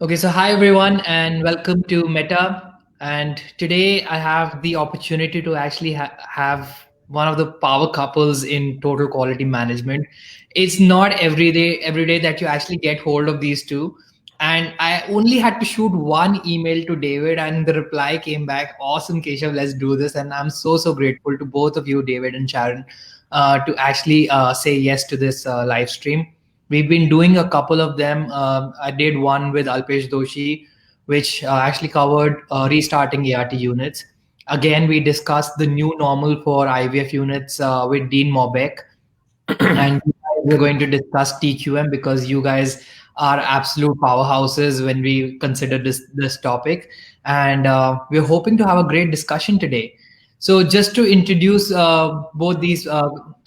Okay, so hi everyone, and welcome to Meta. And today I have the opportunity to actually have one of the power couples in total quality management. It's not every day that you actually get hold of these two. And I only had to shoot one email to David, and the reply came back, "Awesome, Keshav, let's do this." And I'm so grateful to both of you, David and Sharon, to actually say yes to this live stream. We've been doing a couple of them. I did one with Alpesh Doshi, which actually covered restarting ART units. Again, we discussed the new normal for IVF units with Dean Mobeck, and we're going to discuss TQM because you guys are absolute powerhouses when we consider this topic, and we're hoping to have a great discussion today. So, just to introduce both these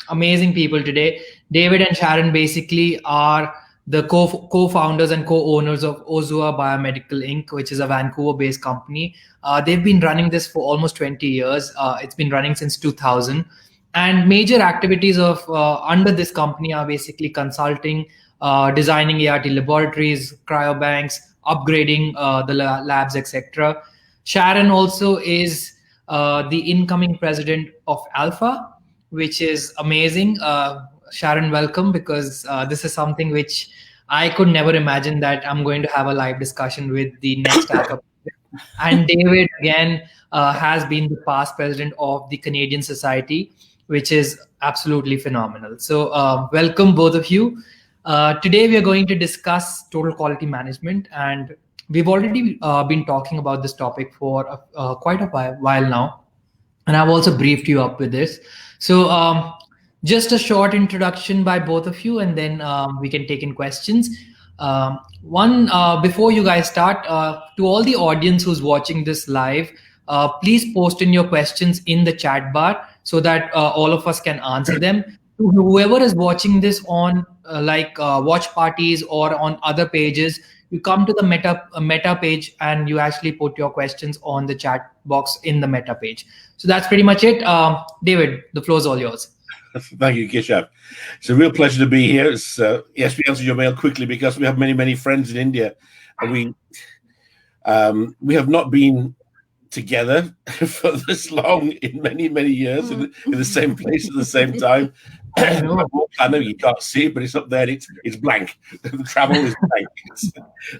amazing people today, David and Sharon basically are the co-founders and co-owners of Ozua Biomedical Inc., which is a Vancouver-based company. They've been running this for almost 20 years. It's been running since 2000, and major activities of under this company are basically consulting, designing ART laboratories, cryobanks, upgrading the labs, etc. Sharon also is the incoming president of Alpha, which is amazing. Sharon, welcome, because this is something which I could never imagine that I'm going to have a live discussion with the next Alpha. And David, again, has been the past president of the Canadian Society, which is absolutely phenomenal. So, welcome, both of you. Today, we are going to discuss total quality management. And we've already been talking about this topic for quite a while now. And I've also briefed you up with this. So, just a short introduction by both of you, and then we can take in questions. One Before you guys start, to all the audience who's watching this live, please post in your questions in the chat bar so that all of us can answer them. To whoever is watching this on watch parties or on other pages, you come to the meta page and you actually put your questions on the chat box in the meta page. So that's pretty much it. David, the floor is all yours. Thank you, Keshav. It's a real pleasure to be here. Yes, we answered your mail quickly because we have many friends in India, and we have not been together for this long in many years in the same place at the same time. I know you can't see it, but it's up there. It's blank. The travel is blank.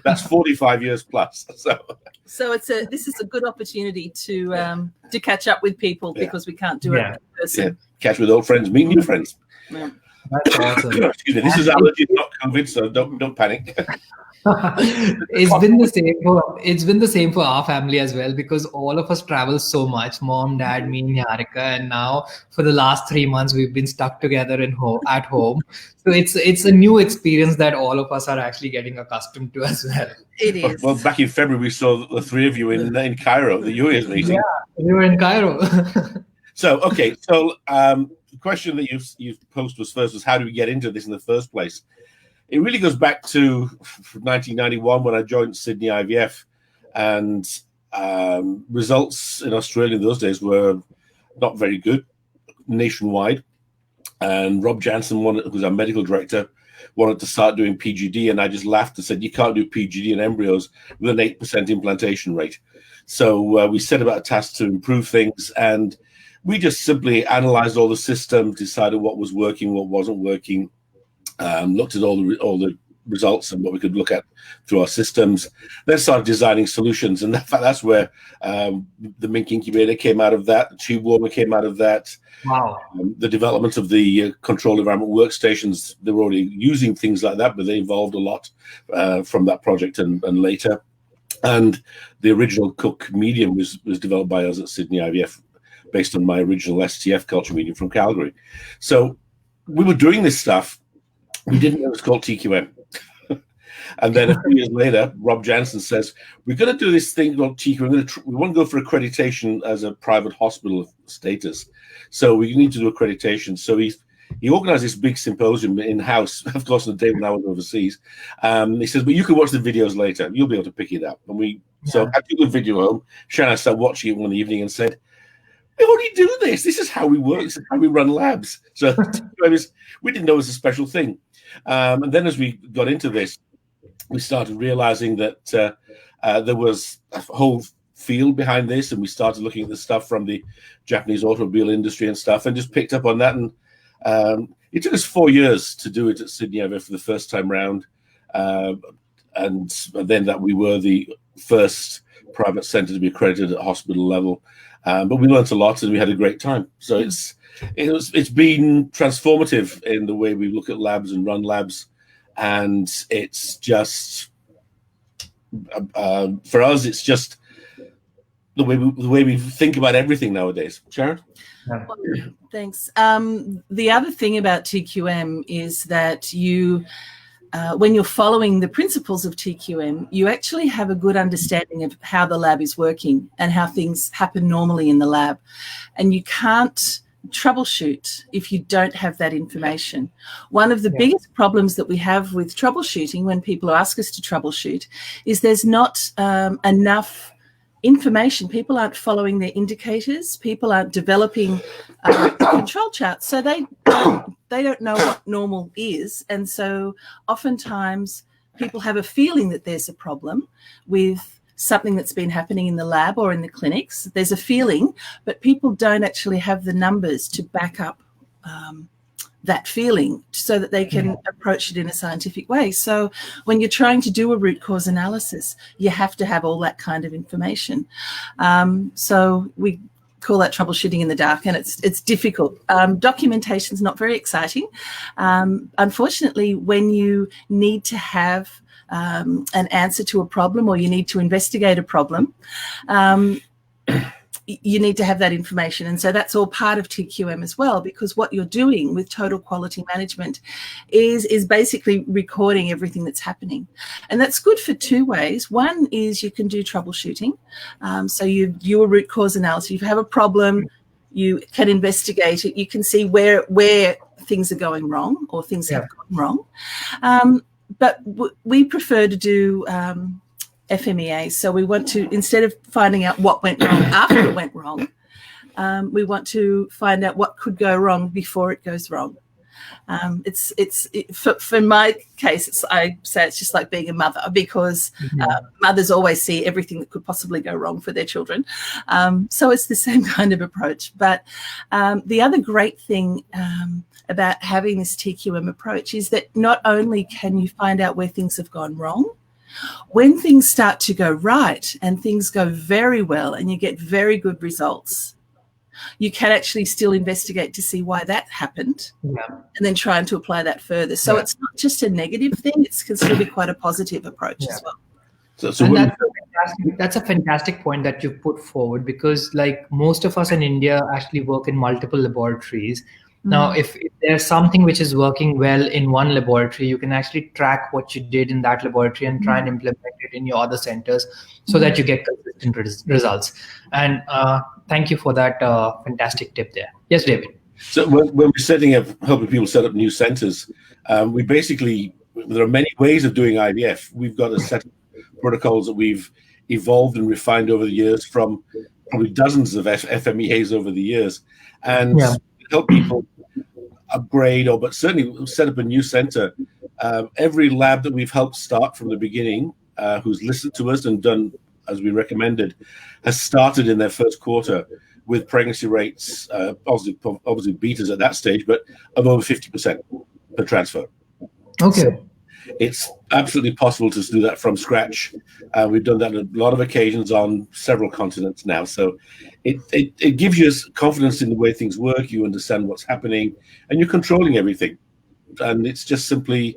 That's 45 years plus. So this is a good opportunity to catch up with people because we can't do it in person. Yeah. Catch with old friends, meet new friends. Yeah. That's awesome. Excuse me, this is allergy, not COVID, so don't panic. It's been the same for our family as well, because all of us travel so much, mom, dad, me, and Niharika, and now for the last 3 months we've been stuck together at home. So it's a new experience that all of us are actually getting accustomed to as well. It is. Well, back in February we saw the three of you in Cairo, the UAS meeting. Yeah, we were in Cairo. So the question that you've posed was how do we get into this in the first place? It really goes back to 1991 when I joined Sydney IVF, and results in Australia in those days were not very good nationwide. And Rob Jansen, who's our medical director, wanted to start doing PGD, and I just laughed and said, you can't do PGD in embryos with an 8% implantation rate. So we set about a task to improve things, and we just simply analyzed all the systems, decided what was working, what wasn't working, looked at all the results and what we could look at through our systems, then started designing solutions. And that's where the Mink incubator came out of that, the tube warmer came out of that. Wow. The development of the controlled environment workstations, they were already using things like that, but they evolved a lot from that project and later. And the original Cook medium was developed by us at Sydney IVF based on my original STF culture medium from Calgary. So we were doing this stuff. We didn't know it was called TQM. And then a few years later, Rob Jansen says, we're going to do this thing called TQM. We want to go for accreditation as a private hospital status. So we need to do accreditation. So he organized this big symposium in-house, of course, on the day when I was overseas. He says, but you can watch the videos later. You'll be able to pick it up. And so I took the video home. Shannon started watching it one evening and said, we already do this. This is how we work. This is how we run labs. So we didn't know it was a special thing. And then as we got into this, we started realizing that there was a whole field behind this, and we started looking at the stuff from the Japanese automobile industry and stuff, and just picked up on that. And it took us 4 years to do it at Sydney IVF for the first time round, and then that we were the first private centre to be accredited at hospital level. But we learned a lot, and we had a great time. So it's been transformative in the way we look at labs and run labs, and it's just for us, it's just the way we think about everything nowadays. Sharon? Well, thanks. The other thing about TQM is that you, when you're following the principles of TQM, you actually have a good understanding of how the lab is working and how things happen normally in the lab. And you can't troubleshoot if you don't have that information. One of the biggest problems that we have with troubleshooting when people ask us to troubleshoot is there's not enough information. People aren't following their indicators. People aren't developing control charts, so they don't know what normal is. And so oftentimes people have a feeling that there's a problem with something that's been happening in the lab or in the clinics. There's a feeling, but people don't actually have the numbers to back up that feeling so that they can approach it in a scientific way. So when you're trying to do a root cause analysis, you have to have all that kind of information. So we call that troubleshooting in the dark, and it's difficult. Documentation is not very exciting. Unfortunately, when you need to have an answer to a problem, or you need to investigate a problem, you need to have that information. And so that's all part of TQM as well, because what you're doing with total quality management is basically recording everything that's happening. And that's good for two ways. One is you can do troubleshooting. So you do a root cause analysis. If you have a problem, you can investigate it. You can see where things are going wrong or things have gone wrong. But we prefer to do FMEA. So we want to, instead of finding out what went wrong after it went wrong, we want to find out what could go wrong before it goes wrong. For my case, I say it's just like being a mother, because mothers always see everything that could possibly go wrong for their children. So it's the same kind of approach. But the other great thing about having this TQM approach is that not only can you find out where things have gone wrong, when things start to go right and things go very well and you get very good results, you can actually still investigate to see why that happened, and then trying to apply that further. So it's not just a negative thing, it can still be quite a positive approach as well. So and that's a fantastic point that you've put forward, because like most of us in India actually work in multiple laboratories. Now, if there's something which is working well in one laboratory, you can actually track what you did in that laboratory and try and implement it in your other centers so that you get consistent results. And thank you for that fantastic tip there. Yes, David. So when we're helping people set up new centers, there are many ways of doing IVF. We've got a set of protocols that we've evolved and refined over the years, from probably dozens of FMEAs over the years, and help people upgrade, but certainly set up a new center. Every lab that we've helped start from the beginning, who's listened to us and done as we recommended, has started in their first quarter with pregnancy rates, obviously betas at that stage, but of over 50% per transfer. Okay. So it's absolutely possible to do that from scratch. We've done that on a lot of occasions on several continents now. So it gives you confidence in the way things work. You understand what's happening, and you're controlling everything. And it's just simply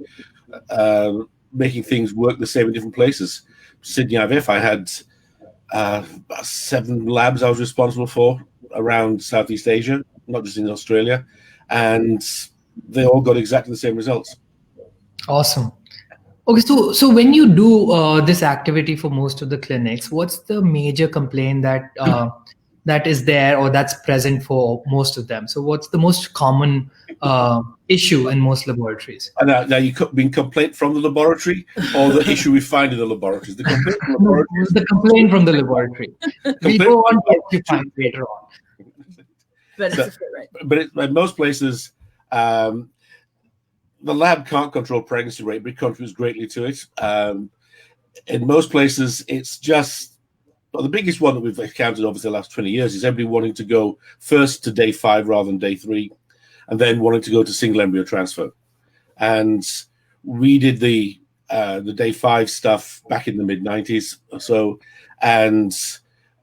making things work the same in different places. Sydney IVF, I had 7 labs I was responsible for around Southeast Asia, not just in Australia, and they all got exactly the same results. Awesome. Okay, so when you do this activity for most of the clinics, what's the major complaint that is there or that's present for most of them? So what's the most common issue in most laboratories? Now you mean complaint from the laboratory, or the issue we find in the laboratories? The complaint from the laboratory. The complaint from the laboratory. We go on what you find later on. But it's right. But at most places, the lab can't control pregnancy rate, but it contributes greatly to it. In most places, it's just, well, the biggest one that we've encountered over the last 20 years is everybody wanting to go first to day 5 rather than day 3, and then wanting to go to single embryo transfer. And we did the day 5 stuff back in the mid-90s or so. And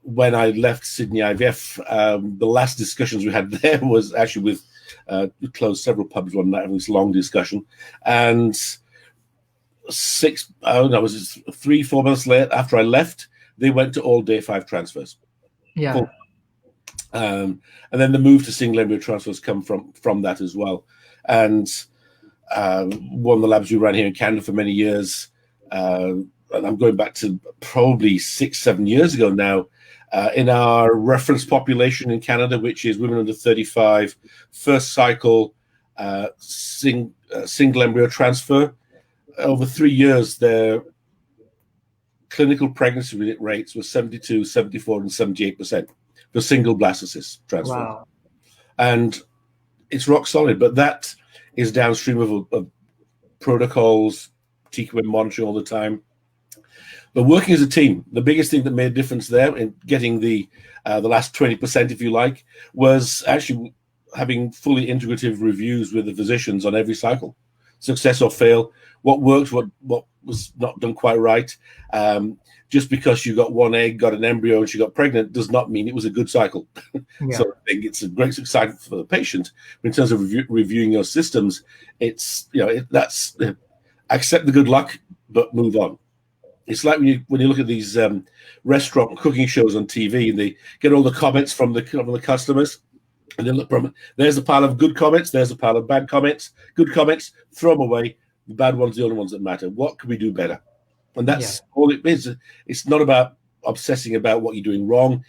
when I left Sydney IVF, the last discussions we had there was actually with, we closed several pubs one night, having this long discussion. And 3-4 months later, after I left, they went to all day 5 transfers. Yeah. Cool. And then the move to single embryo transfers come from that as well. And one of the labs we ran here in Canada for many years, and I'm going back to probably 6-7 years ago now, in our reference population in Canada, which is women under 35, first cycle single embryo transfer, over 3 years, their clinical pregnancy rates were 72, 74, and 78% for single blastocyst transfer. Wow. And it's rock solid, but that is downstream of protocols, TQM monitoring all the time. But working as a team, the biggest thing that made a difference there in getting the last 20%, if you like, was actually having fully integrative reviews with the physicians on every cycle, success or fail, what worked, what was not done quite right. Just because you got one egg, got an embryo, and she got pregnant does not mean it was a good cycle. Yeah. So I think it's a great success for the patient. But in terms of reviewing your systems, it's, that's accept the good luck, but move on. It's like when you look at these restaurant cooking shows on TV, and they get all the comments from the customers, and then look from, there's a pile of good comments, there's a pile of bad comments. Good comments, throw them away. The bad ones, the only ones that matter. What can we do better? And that's all it is. It's not about obsessing about what you're doing wrong.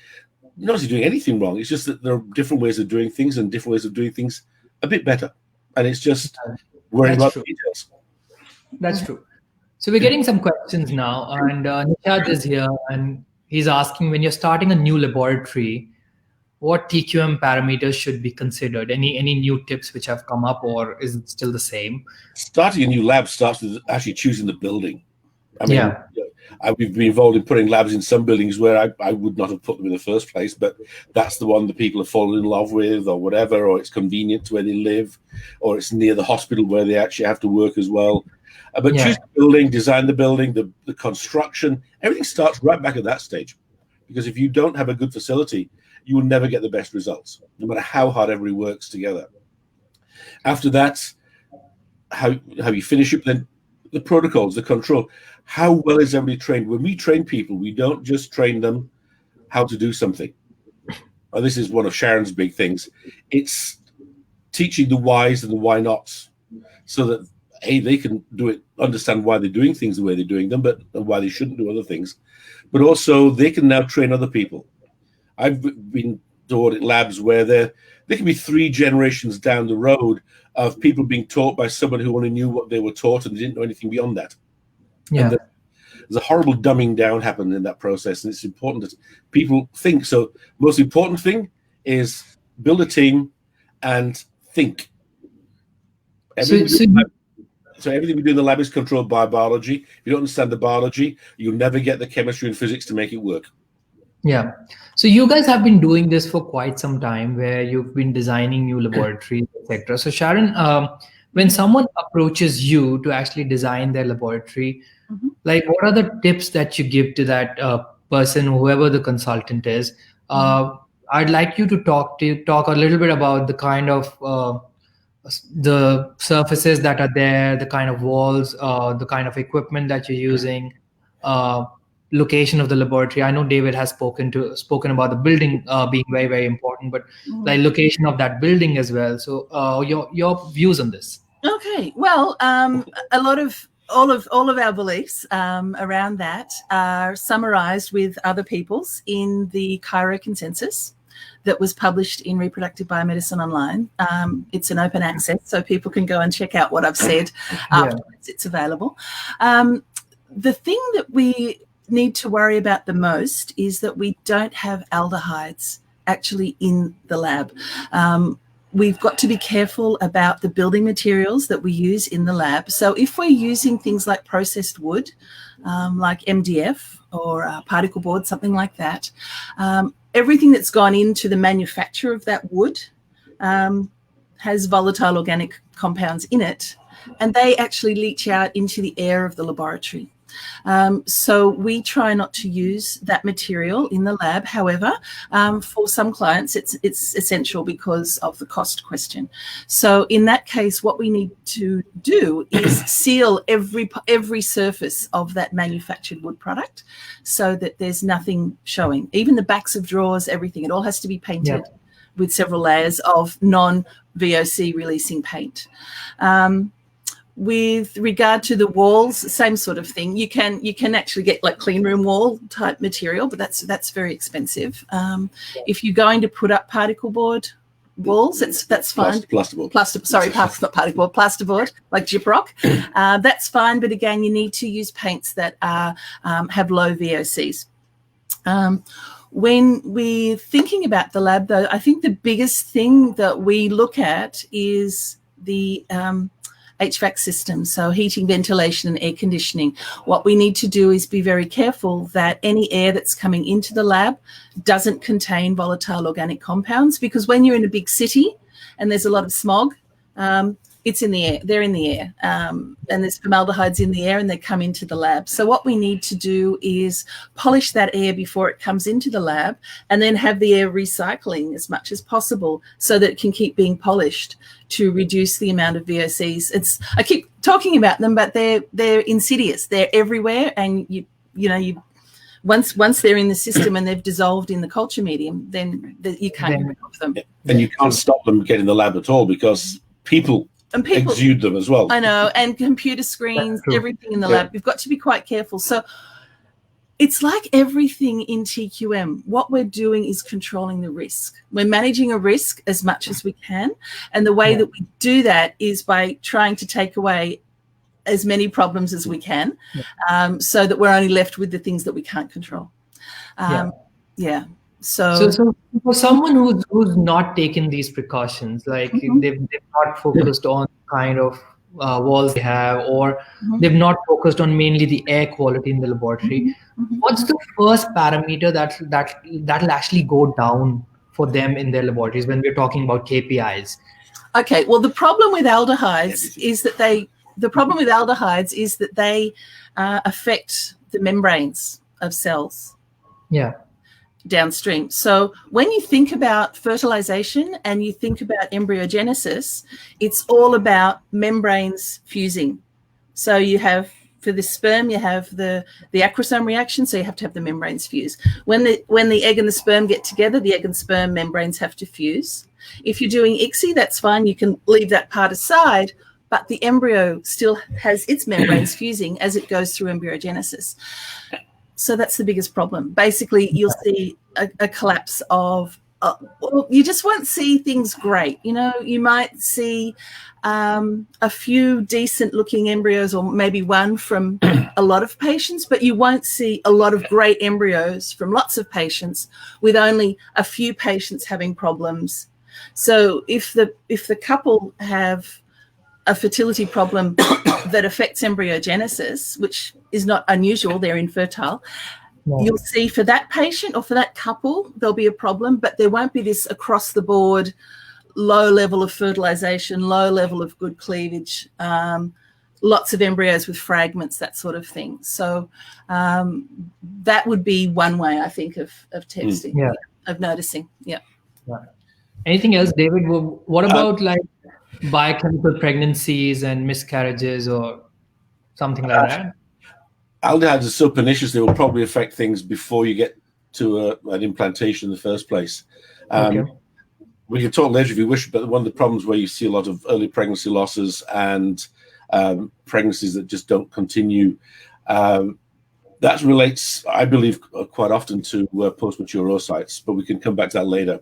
Not that you're doing anything wrong. It's just that there are different ways of doing things and different ways of doing things a bit better. And it's just worrying about the details. That's true. So we're getting some questions now. And Nishad is here, and he's asking, when you're starting a new laboratory, what TQM parameters should be considered? Any new tips which have come up, or is it still the same? Starting a new lab starts with actually choosing the building. I mean, we've been involved in putting labs in some buildings where I would not have put them in the first place, but that's the one that people have fallen in love with or whatever, or it's convenient to where they live, or it's near the hospital where they actually have to work as well. But choose the building, design the building, the construction, everything starts right back at that stage. Because if you don't have a good facility, you will never get the best results, no matter how hard everybody works together. After that, how you finish it, then the protocols, the control. How well is everybody trained? When we train people, we don't just train them how to do something. Oh, this is one of Sharon's big things. It's teaching the whys and the why nots, so that they can do it, understand why they're doing things the way they're doing them, but why they shouldn't do other things. But also they can now train other people. I've been to audit labs where there can be 3 generations down the road of people being taught by someone who only knew what they were taught and didn't know anything beyond that. Yeah. And there's a horrible dumbing down happened in that process, and it's important that people think. So most important thing is build a team and think. So everything we do in the lab is controlled by biology. If you don't understand the biology, you'll never get the chemistry and physics to make it work. Yeah. So you guys have been doing this for quite some time, where you've been designing new laboratories, etc. So Sharon, when someone approaches you to actually design their laboratory, like what are the tips that you give to that person, whoever the consultant is? I'd like you to talk a little bit about the kind of the surfaces that are there, the kind of walls, the kind of equipment that you're using, location of the laboratory. I know David has spoken about the building being very, very important, but like location of that building as well. So your views on this. Okay, well, a lot of all of our beliefs around that are summarized with other people's in the Cairo Consensus that was published in Reproductive Biomedicine Online. It's an open access, so people can go and check out what I've said afterwards. It's available. The thing that we need to worry about the most is that we don't have aldehydes actually in the lab. we've got to be careful about the building materials that we use in the lab. So if we're using things like processed wood, like MDF or particle board, something like that, everything that's gone into the manufacture of that wood has volatile organic compounds in it, and they actually leach out into the air of the laboratory. So we try not to use that material in the lab. However, for some clients, it's essential because of the cost question. So in that case, what we need to do is seal every surface of that manufactured wood product so that there's nothing showing. Even the backs of drawers, everything, it all has to be painted with several layers of non-VOC releasing paint. With regard to the walls, same sort of thing. You can actually get like clean room wall type material, but that's very expensive. If you're going to put up particle board walls, that's fine. Plasterboard, like gyprock. That's fine, but again, you need to use paints that have low VOCs. When we're thinking about the lab, though, I think the biggest thing that we look at is the HVAC system, so heating, ventilation, and air conditioning. What we need to do is be very careful that any air that's coming into the lab doesn't contain volatile organic compounds, because when you're in a big city and there's a lot of smog, it's in the air. They're in the air, and there's formaldehydes in the air, and they come into the lab. So what we need to do is polish that air before it comes into the lab, and then have the air recycling as much as possible so that it can keep being polished to reduce the amount of VOCs. I keep talking about them, but they're insidious. They're everywhere, and once they're in the system and they've dissolved in the culture medium, then you can't get rid of them. And you can't stop them getting in the lab at all, because people exude them as well. I know, and computer screens, everything in the lab. We've got to be quite careful. So it's like everything in TQM. What we're doing is controlling the risk. We're managing a risk as much as we can. And the way that we do that is by trying to take away as many problems as we can, so that we're only left with the things that we can't control. So for someone who's not taken these precautions, like they've not focused on kind of walls they have, or they've not focused on mainly the air quality in the laboratory, what's the first parameter that'll actually go down for them in their laboratories when we're talking about KPIs? Okay, well, the problem with aldehydes is that they affect the membranes of cells. Downstream. So when you think about fertilization and you think about embryogenesis, it's all about membranes fusing. So you have, for the sperm, you have the acrosome reaction, so you have to have the membranes fuse. When the egg and the sperm get together, the egg and sperm membranes have to fuse. If you're doing ICSI, that's fine. You can leave that part aside, but the embryo still has its membranes fusing as it goes through embryogenesis. So that's the biggest problem. Basically, you'll see a collapse of, you just won't see things great. You might see a few decent looking embryos, or maybe one from a lot of patients, but you won't see a lot of great embryos from lots of patients with only a few patients having problems. So if the couple have a fertility problem that affects embryogenesis, which is not unusual, they're infertile, you'll see for that patient or for that couple, there'll be a problem, but there won't be this across the board low level of fertilization, low level of good cleavage, lots of embryos with fragments, that sort of thing. So that would be one way, I think, of testing, of noticing. Anything else, David? What about like biochemical pregnancies and miscarriages or something like that? Aldehydes are so pernicious, they will probably affect things before you get to an implantation in the first place. We can talk later if you wish, but one of the problems where you see a lot of early pregnancy losses and pregnancies that just don't continue, that relates, I believe, quite often to post-mature oocytes, but we can come back to that later.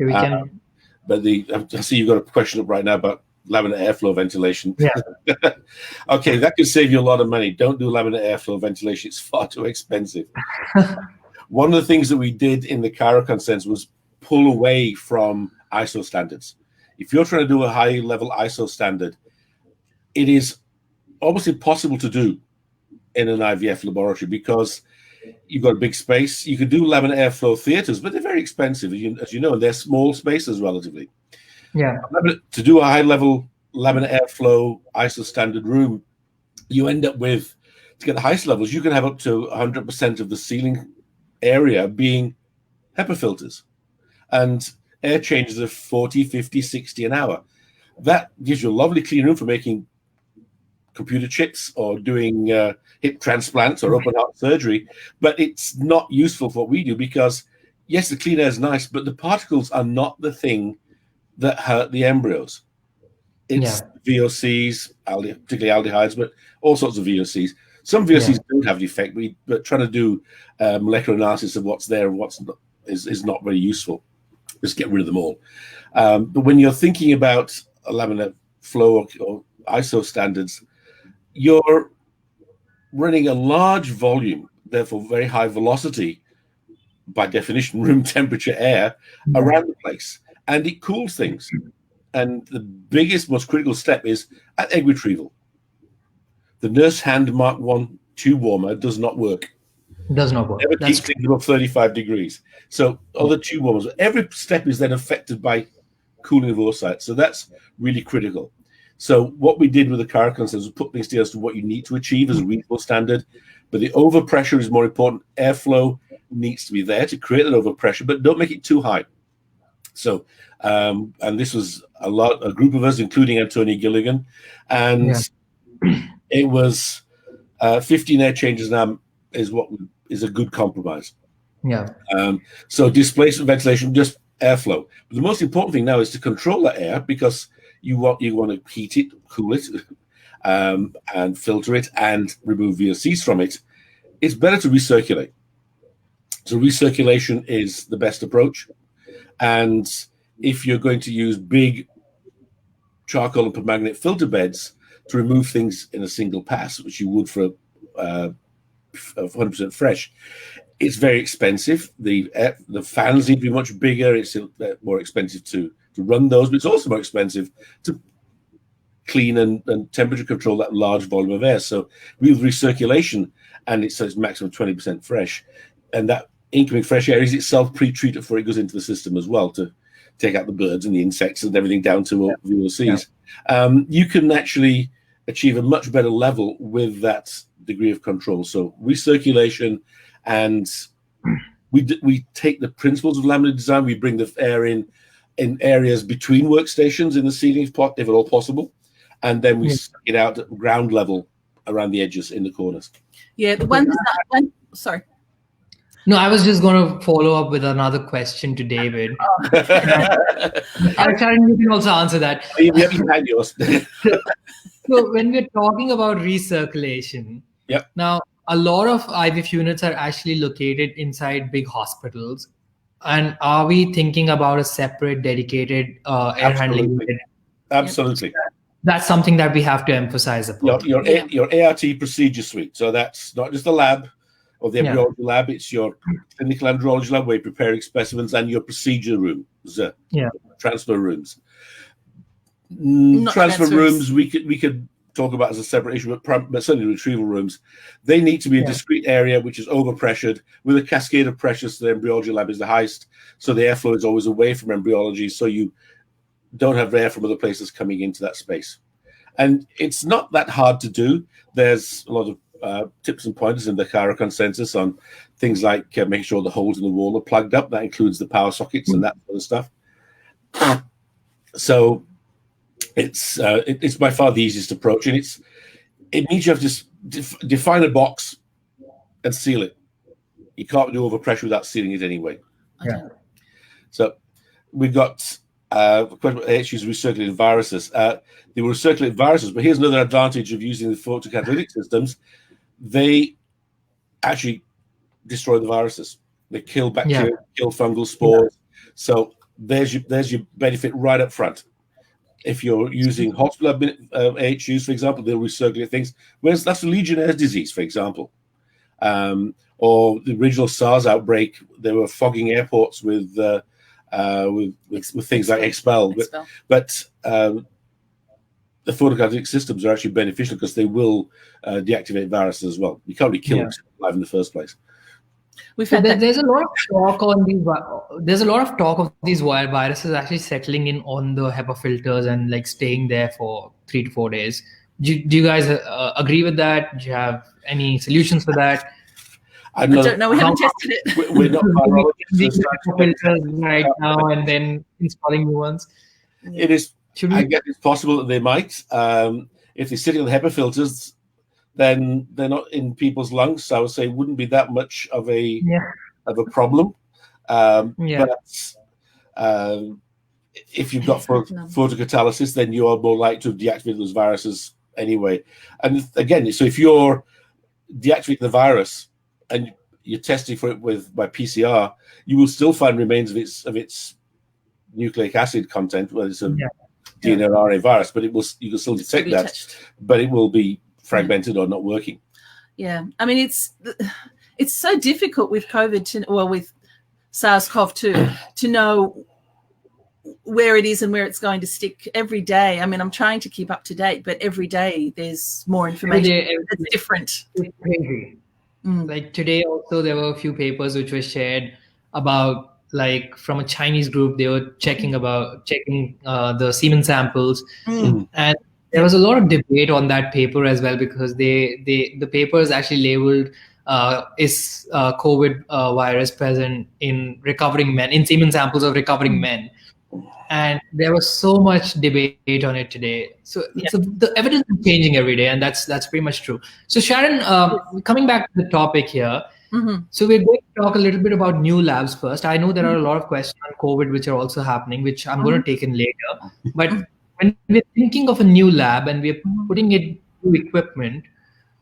We can. But I see you've got a question up right now about laminar airflow ventilation. Okay, that could save you a lot of money. Don't do laminar airflow ventilation. It's far too expensive. One of the things that we did in the Cairo consents was pull away from ISO standards. if you're trying to do a high-level ISO standard, it is almost impossible to do in an IVF laboratory because you've got a big space. You can do laminar airflow theaters, but they're very expensive, as you know, and they're small spaces relatively. Yeah. To do a high-level laminar airflow ISO standard room, you end up with, to get the highest levels, you can have up to 100% of the ceiling area being HEPA filters and air changes of 40, 50, 60 an hour. That gives you a lovely clean room for making computer chips or doing hip transplants or open heart surgery, but it's not useful for what we do because, yes, the clean air is nice, but the particles are not the thing that hurt the embryos. It's VOCs, particularly aldehydes, but all sorts of VOCs. Some VOCs don't have an effect, but trying to do molecular analysis of what's there and what's not is not very useful. Just get rid of them all. But when you're thinking about a laminar flow or ISO standards, you're running a large volume, therefore very high velocity, by definition, room temperature air around the place, and it cools things. And the biggest, most critical step is at egg retrieval. The nurse hand Mark 1 tube warmer does not work. Does not work. Never keeps things above 35 degrees. So other tube warmers, every step is then affected by cooling of oocytes. So that's really critical. So what we did with the Caracons is put things together as to what you need to achieve as a reasonable standard. But the overpressure is more important. Airflow needs to be there to create that overpressure, but don't make it too high. So, and this was a group of us, including Anthony Gilligan, and it was 15 air changes an hour is a good compromise. Yeah. So displacement, ventilation, just airflow. But the most important thing now is to control that air because you want to heat it, cool it, and filter it and remove VOCs from it. It's better to recirculate. So recirculation is the best approach. And if you're going to use big charcoal and permanganate filter beds to remove things in a single pass, which you would for 100% fresh, it's very expensive. The fans need to be much bigger. It's more expensive to run those, but it's also more expensive to clean and temperature control that large volume of air. So with recirculation, and it says maximum 20% fresh, and that incoming fresh air is itself pre-treated before it goes into the system as well to take out the birds and the insects and everything down to VOCs. You can actually achieve a much better level with that degree of control. So recirculation, and we take the principles of laminar design. We bring the air in areas between workstations in the ceiling, if at all possible, and then we suck it out at ground level around the edges in the corners. Yeah, sorry. No, I was just going to follow up with another question to David. Sharon, you can also answer that. You had yours. So when we're talking about recirculation, now a lot of IVF units are actually located inside big hospitals. And are we thinking about a separate, dedicated air handling unit? Absolutely. That's something that we have to emphasize upon. Your ART procedure suite. So that's not just the lab or the embryology lab. It's your clinical embryology lab where you're preparing specimens, and your procedure rooms, transfer rooms. Transfer rooms we could talk about as a separate issue, but certainly retrieval rooms, they need to be a discrete area which is overpressured with a cascade of pressure. So the embryology lab is the highest, so the airflow is always away from embryology, so you don't have air from other places coming into that space. And it's not that hard to do. There's a lot of tips and pointers in the Cara consensus on things like making sure the holes in the wall are plugged up. That includes the power sockets and that sort of stuff. So it's by far the easiest approach, and it means you have to just define a box and seal it. You can't do overpressure without sealing it anyway. So we've got question about issues with recirculated viruses. They were recirculated viruses, but here's another advantage of using the photocatalytic systems. They actually destroy the viruses. They kill bacteria, kill fungal spores. So there's your benefit right up front. If you're using hospital AHUs, for example, they'll recirculate things. Whereas that's a Legionnaire's disease, for example. Or the original SARS outbreak, they were fogging airports with with things like Expel. But the photocatalytic systems are actually beneficial because they will deactivate viruses as well. You can't really kill them alive in the first place. There's a lot of talk on these. There's a lot of talk of these viruses actually settling in on the HEPA filters and like staying there for 3 to 4 days. Do you guys agree with that? Do you have any solutions for that? I don't know. We haven't tested it. We're not filters right now and then installing new ones. It is. I guess it's possible that they might. If they're sitting on the HEPA filters, then they're not in people's lungs. So I would say it wouldn't be that much of a problem. But if you've got photocatalysis, then you are more likely to deactivate those viruses anyway. And again, so if you're deactivating the virus and you're testing for it by PCR, you will still find remains of its nucleic acid content, whether it's a DNA or RNA virus, but you can still detect that, but it will be fragmented or not working. Yeah, I mean it's so difficult with COVID with SARS-CoV-2 to know where it is and where it's going to stick every day. I mean, I'm trying to keep up to date, but every day there's more information that's different. It's crazy. Like today also there were a few papers which were shared about, like, from a Chinese group. They were checking the semen samples, and there was a lot of debate on that paper as well, because the paper is actually labeled is COVID virus present in recovering men, in semen samples of recovering men. And there was so much debate on it today. So the evidence is changing every day, and that's pretty much true. So Sharon, coming back to the topic here, so we're going to talk a little bit about new labs first. I know there are a lot of questions on COVID which are also happening, which I'm going to take in later. But when we're thinking of a new lab and we're putting it new equipment,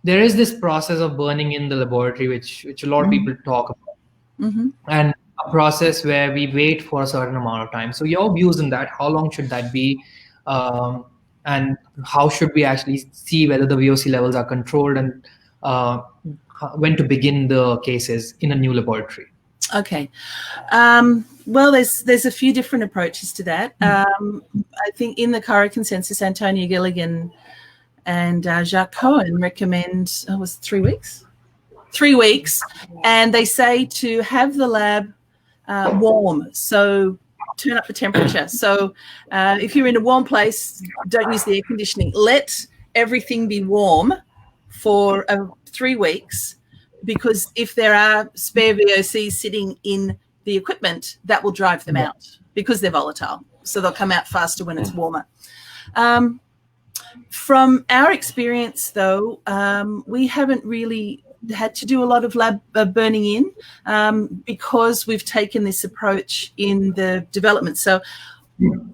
there is this process of burning in the laboratory, which a lot of people talk about. And a process where we wait for a certain amount of time. So your views on that, how long should that be? And how should we actually see whether the VOC levels are controlled, and when to begin the cases in a new laboratory? Okay. Well, there's a few different approaches to that. I think in the Cairo consensus, Antonia Gilligan and Jacques Cohen recommend, it was 3 weeks? 3 weeks. And they say to have the lab warm, so turn up the temperature. So if you're in a warm place, don't use the air conditioning. Let everything be warm for 3 weeks, because if there are spare VOCs sitting in the equipment, that will drive them out because they're volatile. So they'll come out faster when it's warmer. From our experience, though, we haven't really had to do a lot of lab burning in because we've taken this approach in the development. So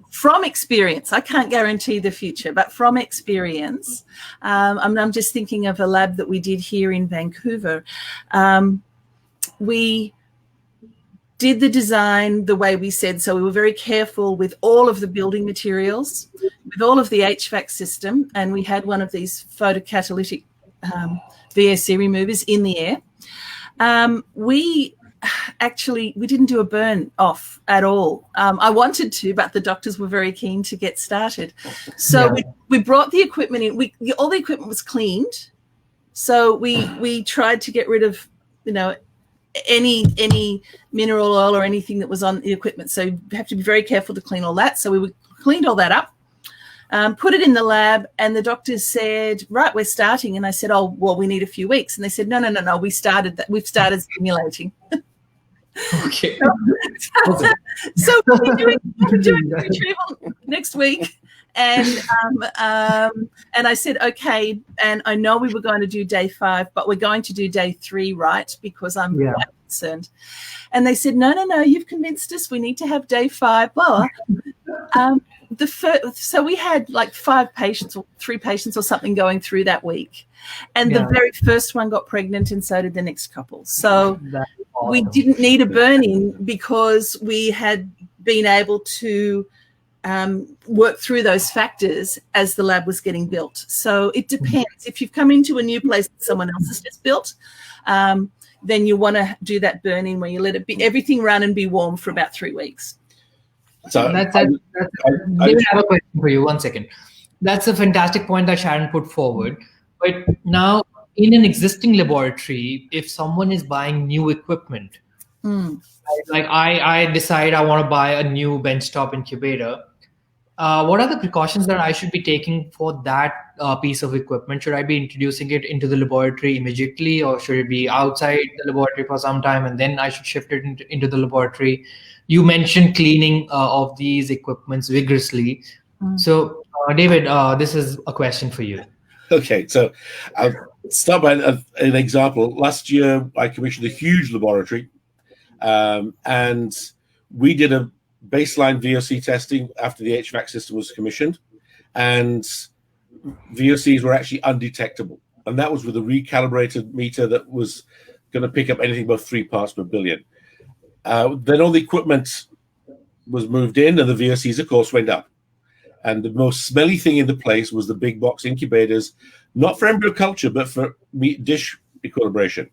from experience, I can't guarantee the future, but from experience, I'm just thinking of a lab that we did here in Vancouver. We did the design the way we said. So we were very careful with all of the building materials, with all of the HVAC system, and we had one of these photocatalytic VOC removers in the air. We didn't do a burn off at all. I wanted to, but the doctors were very keen to get started. So we brought the equipment in. All the equipment was cleaned. So we tried to get rid of, any mineral oil or anything that was on the equipment. So you have to be very careful to clean all that. So we cleaned all that up. Put it in the lab, and the doctors said, right, we're starting. And I said, oh, well, we need a few weeks. And they said, no, we've started simulating. Okay. So we're doing retrieval next week. And I said, okay. And I know we were going to do day 5, but we're going to do day 3, right? Because I'm quite concerned. And they said, no, you've convinced us. We need to have day 5. Well, so we had like 5 patients or 3 patients or something going through that week. And the very first one got pregnant, and so did the next couple. So we didn't need a burn-in because we had been able to work through those factors as the lab was getting built. So it depends. If you've come into a new place that someone else has just built, then you want to do that burn-in where you let everything run and be warm for about 3 weeks. So David, I have a question for you. 1 second. That's a fantastic point that Sharon put forward. But now, in an existing laboratory, if someone is buying new equipment, like I decide I want to buy a new benchtop incubator, what are the precautions that I should be taking for that piece of equipment? Should I be introducing it into the laboratory immediately, or should it be outside the laboratory for some time and then I should shift it into the laboratory? You mentioned cleaning of these equipments vigorously. So, David, this is a question for you. Okay, so I'll start by an example. Last year, I commissioned a huge laboratory, and we did a baseline VOC testing after the HVAC system was commissioned, and VOCs were actually undetectable. And that was with a recalibrated meter that was going to pick up anything above 3 parts per billion. Then all the equipment was moved in, and the VOCs, of course, went up. And the most smelly thing in the place was the big box incubators, not for embryo culture, but for dish equilibration.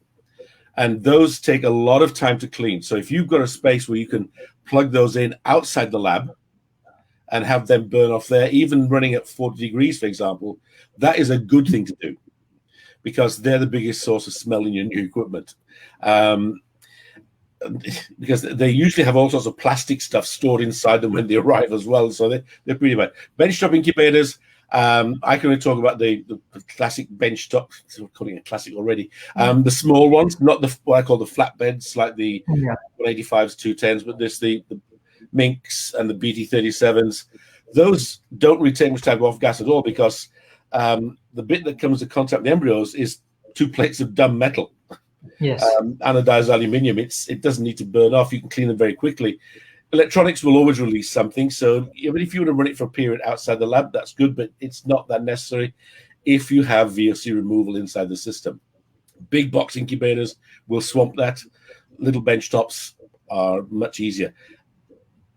And those take a lot of time to clean. So if you've got a space where you can plug those in outside the lab and have them burn off there, even running at 40 degrees, for example, that is a good thing to do, because they're the biggest source of smell in your new equipment. Because they usually have all sorts of plastic stuff stored inside them when they arrive as well. So they're pretty bad. Benchtop incubators, I can only talk about the classic benchtop, I'm calling it classic already. The small ones, not what I call the flatbeds, like the 185s, 210s, but there's the Minks and the BT37s. Those don't really take much time off gas at all, because the bit that comes in contact with the embryos is 2 plates of dumb metal. Yes. Anodized aluminium. It doesn't need to burn off. You can clean them very quickly. Electronics will always release something. So even if you want to run it for a period outside the lab, that's good, but it's not that necessary if you have VOC removal inside the system. Big box incubators will swamp that. Little bench tops are much easier.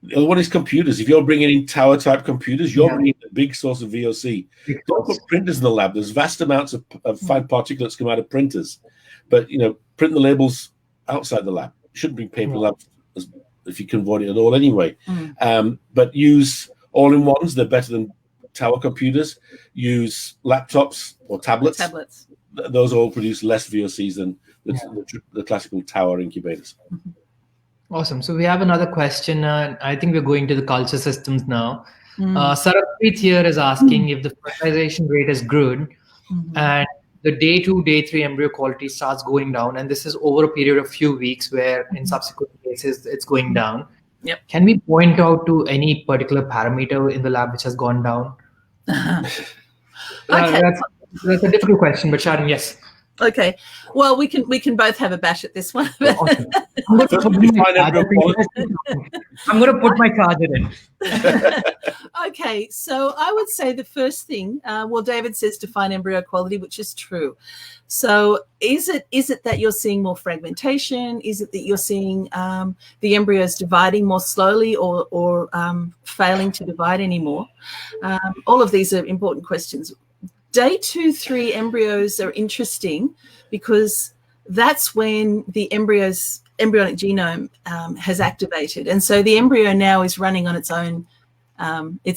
The other one is computers. If you're bringing in tower-type computers, you're bringing a big source of VOC. Don't put printers in the lab. There's vast amounts of fine particulates come out of printers. But, print the labels outside the lab. You shouldn't bring paper labs if you can avoid it at all anyway. But use all-in-ones. They're better than tower computers. Use laptops or tablets. Those all produce less VOCs than the classical tower incubators. Awesome. So we have another question. I think we're going to the culture systems now. Saraprit here is asking if the fertilization rate is good and the day 2, day 3 embryo quality starts going down, and this is over a period of few weeks where in subsequent cases it's going down. Yep. Can we point out to any particular parameter in the lab which has gone down? Okay. That's a difficult question, but Sharon, yes. Okay. Well, we can both have a bash at this one. Awesome. I'm going to put my charger in. Okay, so I would say the first thing, David says define embryo quality, which is true. So is it that you're seeing more fragmentation? Is it that you're seeing the embryos dividing more slowly or failing to divide anymore? All of these are important questions. Day 2, 3 embryos are interesting because that's when the embryonic genome has activated, and so the embryo now is running on its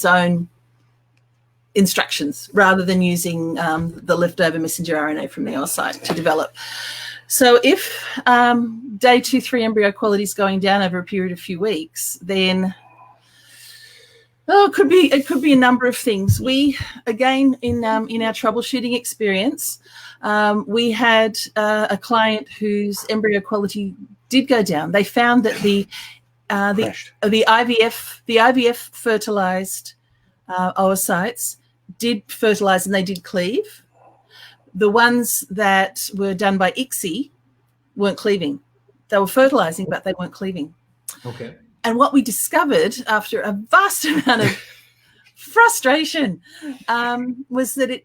own instructions rather than using the leftover messenger RNA from the oocyte to develop. So if day 2, 3 embryo quality is going down over a period of a few weeks, then it could be a number of things. We, again, in our troubleshooting experience, we had a client whose embryo quality did go down. They found that the IVF fertilized oocytes did fertilize and they did cleave. The ones that were done by ICSI weren't cleaving. They were fertilizing, but they weren't cleaving. Okay. And what we discovered after a vast amount of frustration was that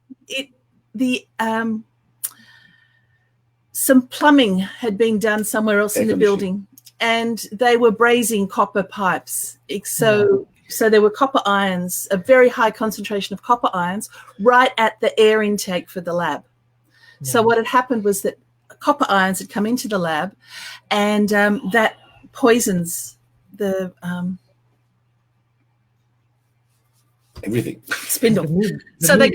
some plumbing had been done somewhere else in the building, and they were brazing copper pipes. So there were copper ions, a very high concentration of copper ions, right at the air intake for the lab. Yeah. So what had happened was that copper ions had come into the lab, and that poisons the Everything. Spindle. So the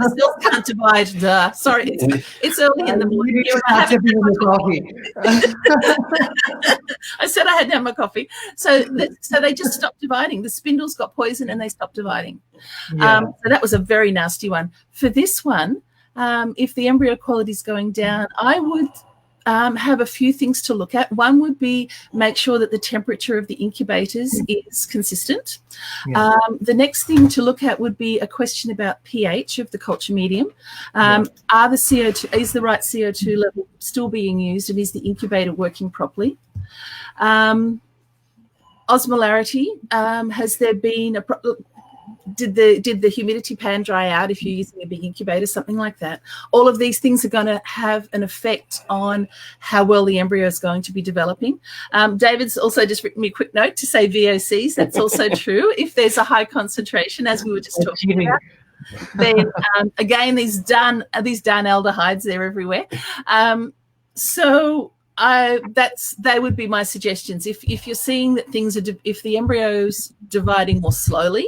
cells can't divide. Sorry, it's early in the morning. I said I had to have my coffee. So they just stopped dividing. The spindles got poison and they stopped dividing. So that was a very nasty one. For this one, if the embryo quality is going down, I would have a few things to look at. One would be make sure that the temperature of the incubators is consistent. The next thing to look at would be a question about pH of the culture medium. Are the CO2, is the right CO2 level still being used, and is the incubator working properly? Osmolarity, has there been a did the humidity pan dry out if you're using a big incubator, something like that? All of these things are going to have an effect on how well the embryo is going to be developing. David's also just written me a quick note to say VOCs. That's also true. If there's a high concentration, as we were just talking about, then again, these aldehydes, they're everywhere. They would be my suggestions. If you're seeing that things are, if the embryo's dividing more slowly,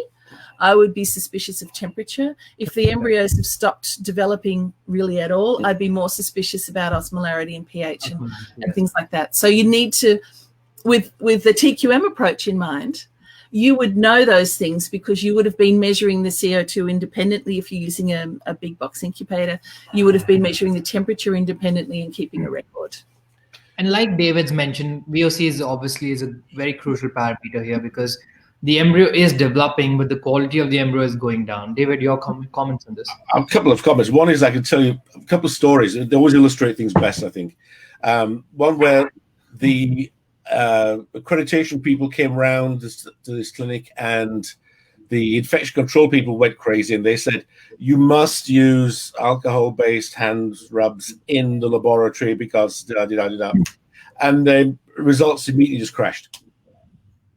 I would be suspicious of temperature. If the embryos have stopped developing really at all, I'd be more suspicious about osmolarity and pH and things like that. So you need to, with the TQM approach in mind, you would know those things because you would have been measuring the CO2 independently. If you're using a big box incubator, you would have been measuring the temperature independently and keeping a record. And like David's mentioned, VOC is a very crucial parameter here because the embryo is developing, but the quality of the embryo is going down. David, your comments on this? A couple of comments. One is I can tell you a couple of stories. They always illustrate things best, I think. One where the accreditation people came around to this clinic and the infection control people went crazy and they said, you must use alcohol-based hand rubs in the laboratory because and the results immediately just crashed.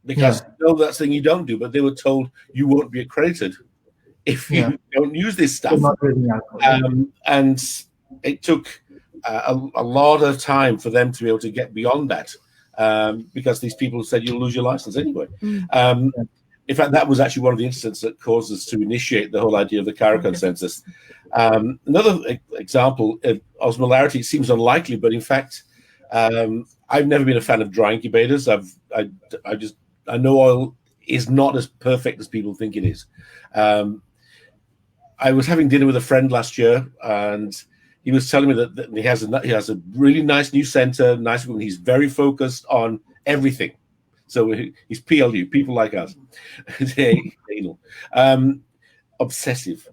Because no, that's the thing you don't do, but they were told you won't be accredited if you don't use this stuff. And it took a lot of time for them to be able to get beyond that because these people said you'll lose your license anyway. In fact, that was actually one of the incidents that caused us to initiate the whole idea of the Cairo consensus. Another example, osmolarity seems unlikely, but in fact, I've never been a fan of dry incubators. I know oil is not as perfect as people think it is. I was having dinner with a friend last year, and he was telling me that he has a really nice new center, nice woman. He's very focused on everything. So he's PLU, people like us, anal, obsessive.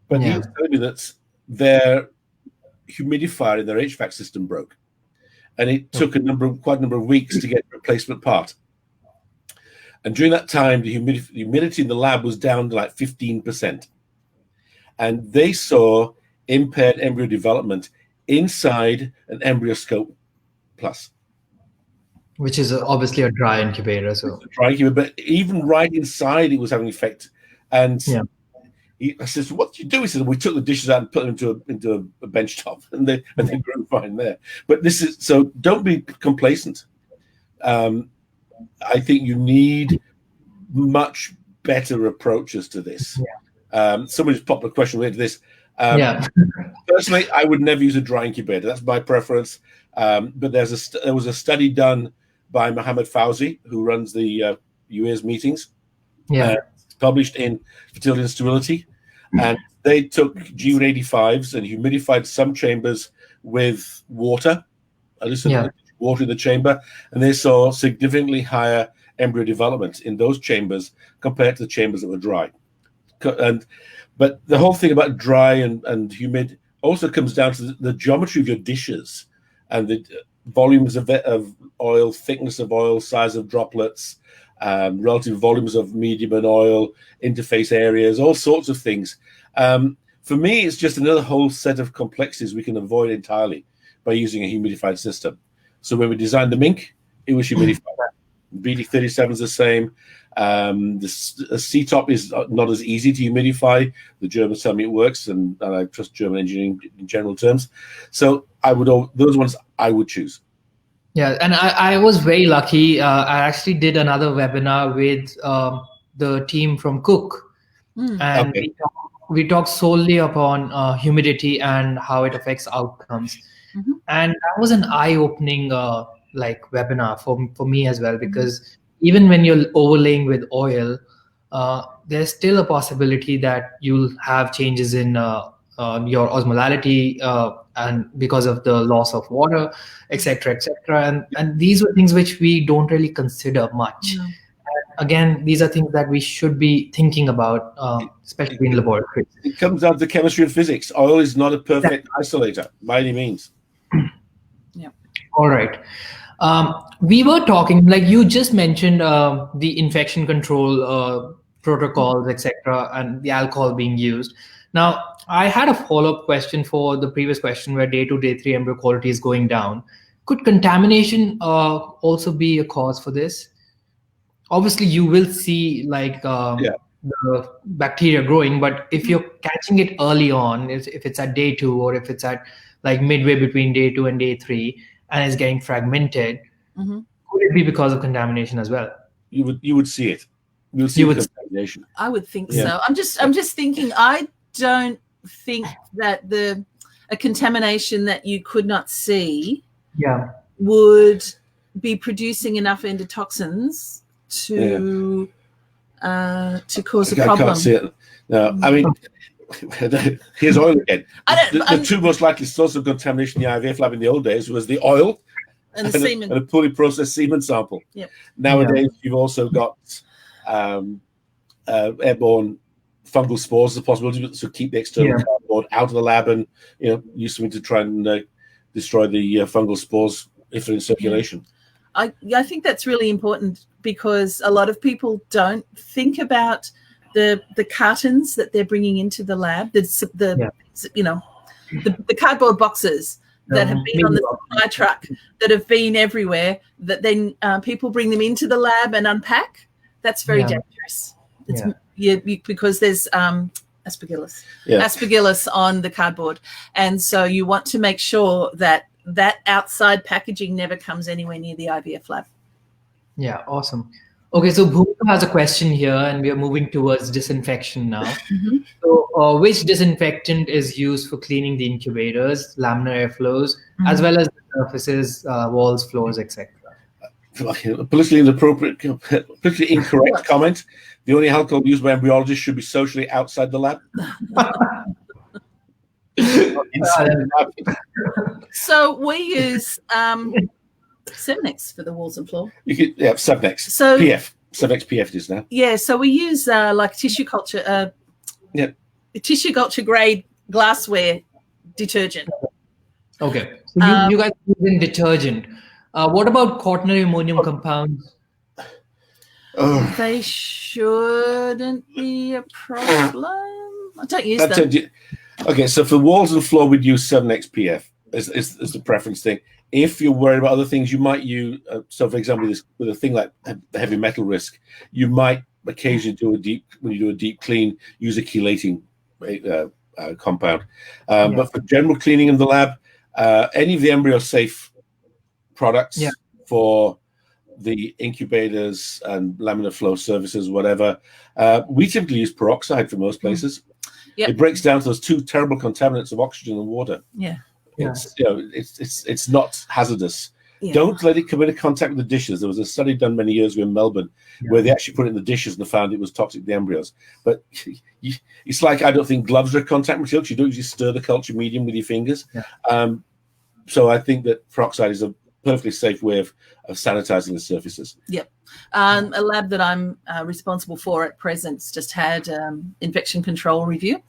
But he was telling me that their humidifier in their HVAC system broke, and it took quite a number of weeks to get a replacement part. And during that time, the humidity in the lab was down to like 15%. And they saw impaired embryo development inside an EmbryoScope Plus. Which is obviously a dry incubator. So dry incubator, but even right inside, it was having an effect. And I said, so what did you do? He said, we took the dishes out and put them into a bench top, and they grew fine there. But so don't be complacent. I think you need much better approaches to this. Somebody just popped a question related to this. Personally, I would never use a dry incubator. That's my preference. But there was a study done by Mohammed Fauzi, who runs the UA's meetings. It's published in Fertility and Sterility. And they took G85s and humidified some chambers with water. Water in the chamber, and they saw significantly higher embryo development in those chambers compared to the chambers that were dry. But the whole thing about dry and humid also comes down to the geometry of your dishes and the volumes of oil, thickness of oil, size of droplets, relative volumes of medium and oil, interface areas, all sorts of things. For me, it's just another whole set of complexities we can avoid entirely by using a humidified system. So when we designed the Mink, it was humidified. BD37 is the same. The C-top is not as easy to humidify. The Germans tell me it works, and I trust German engineering in general terms. So those ones I would choose. Yeah, and I was very lucky. I actually did another webinar with the team from Cook, and Okay. we talked solely upon humidity and how it affects outcomes. And that was an eye-opening webinar for me as well, because even when you're overlaying with oil, there's still a possibility that you'll have changes in your osmolality, and because of the loss of water, etc., etc. And these were things which we don't really consider much. No. Again, these are things that we should be thinking about, especially in laboratories. It comes down to chemistry and physics. Oil is not a perfect isolator by any means. Yeah. All right. We were talking, like you just mentioned, the infection control protocols, etc., and the alcohol being used. Now, I had a follow-up question for the previous question, where day 2, day 3 embryo quality is going down. Could contamination also be a cause for this? Obviously, you will see the bacteria growing, but if you're catching it early on, if it's at day 2, or if it's at like midway between day 2 and day 3, and it's getting fragmented, could it be because of contamination as well? You would see it. You'll see contamination. I would think so. I'm just thinking. I don't think that a contamination that you could not see would be producing enough endotoxins to cause a problem. I can't see it. No, I mean, here's oil again. The two most likely sources of contamination in the IVF lab in the old days was the oil and the semen, and a poorly processed semen sample. Yep. Nowadays, you've also got airborne fungal spores as a possibility, so keep the external cardboard out of the lab, and use something to try and destroy the fungal spores if they're in circulation. I think that's really important, because a lot of people don't think about the cartons that they're bringing into the lab, the cardboard boxes that have been on the supply truck, that have been everywhere, that then people bring them into the lab and unpack. That's very dangerous. Because there's aspergillus on the cardboard, and so you want to make sure that outside packaging never comes anywhere near the IVF lab. Yeah, awesome. Okay, so Bhumika has a question here, and we are moving towards disinfection now. So which disinfectant is used for cleaning the incubators, laminar airflows, as well as the surfaces, walls, floors, etc.? Politically inappropriate, politically incorrect comment. The only alcohol used by embryologists should be socially outside the lab. So we use Sevnex for the walls and floor. Sevnex. So PF. Sevnex PF is now. Yeah, so we use like tissue culture grade glassware detergent. Okay. So you guys are using detergent. What about quaternary ammonium compounds? They shouldn't be a problem. I don't use them. Okay, so for walls and floor, we'd use 7X PF as the preference thing. If you're worried about other things, you might use, so for example, with a thing like the heavy metal risk, you might occasionally when you do a deep clean, use a chelating compound. But for general cleaning in the lab, any of the embryo safe products for the incubators and laminar flow services, whatever, we typically use peroxide for most places. It breaks down to those two terrible contaminants of oxygen and water. It's not hazardous. Don't let it come into contact with the dishes. There was a study done many years ago in Melbourne where they actually put it in the dishes and found it was toxic to the embryos. But it's like, I don't think gloves are contact material. You don't usually stir the culture medium with your fingers. So I think that peroxide is a perfectly safe way of sanitizing the surfaces. A lab that I'm responsible for at present just had infection control review,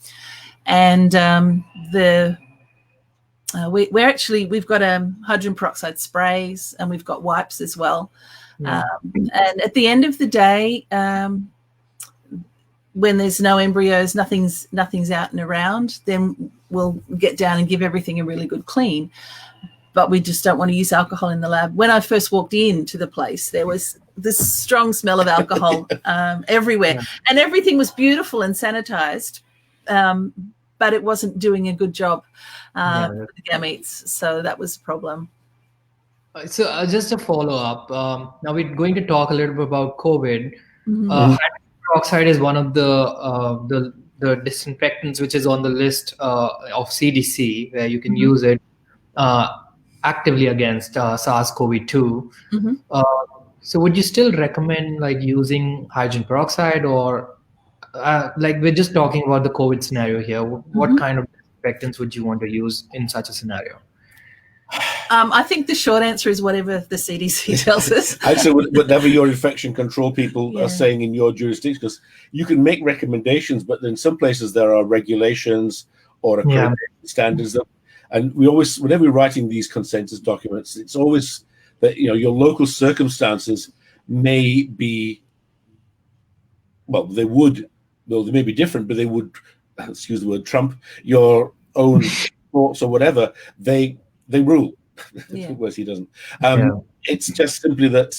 and we've got hydrogen peroxide sprays, and we've got wipes as well. And at the end of the day, when there's no embryos, nothing's out and around, then we'll get down and give everything a really good clean. But we just don't want to use alcohol in the lab. When I first walked into the place, there was this strong smell of alcohol everywhere, and everything was beautiful and sanitized, but it wasn't doing a good job for the gametes. So that was a problem. So just a follow-up. Now we're going to talk a little bit about COVID. peroxide is one of the disinfectants which is on the list of CDC, where you can use it actively against SARS-CoV-2. So would you still recommend like using hydrogen peroxide, or like we're just talking about the COVID scenario here? What kind of disinfectants would you want to use in such a scenario? I think the short answer is whatever the CDC tells us. I'd say whatever your infection control people are saying in your jurisdiction, because you can make recommendations, but in some places there are regulations or accreditation standards. And we always, whenever we're writing these consensus documents, it's always that your local circumstances may be, they may be different, but they would, excuse the word, trump your own thoughts or whatever. They rule. Whereas he doesn't. It's just simply that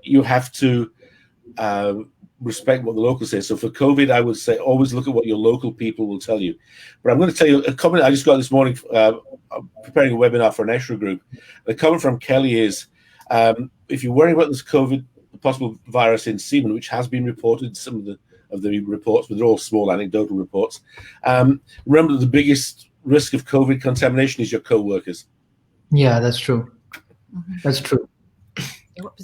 you have to respect what the locals say. So for COVID, I would say always look at what your local people will tell you. But I'm going to tell you a comment I just got this morning, preparing a webinar for an ESHRA group. The comment from Kelly is, if you're worrying about this COVID, the possible virus in semen, which has been reported, some of the reports, but they're all small anecdotal reports, remember that the biggest risk of COVID contamination is your co-workers. Yeah, that's true. That's true.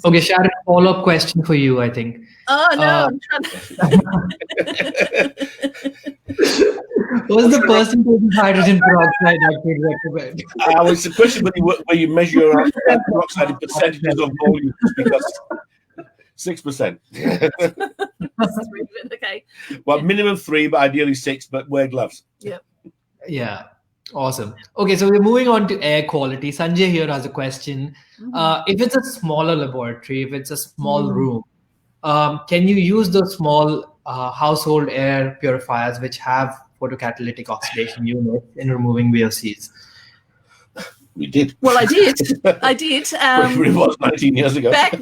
Okay, Sharon, follow-up question for you, I think. Oh, no, I'm trying to... What's the percentage of hydrogen peroxide I could recommend? It's a question where you measure your peroxide in percentages of volume, because 6%. Okay. Well, minimum 3, but ideally 6, but wear gloves. Yeah. Awesome. Okay, so we're moving on to air quality. Sanjay here has a question. If it's a smaller laboratory, if it's a small room, can you use those small household air purifiers which have photocatalytic oxidation units in removing VOCs? We did. Well, I did. It was 19 years ago. Back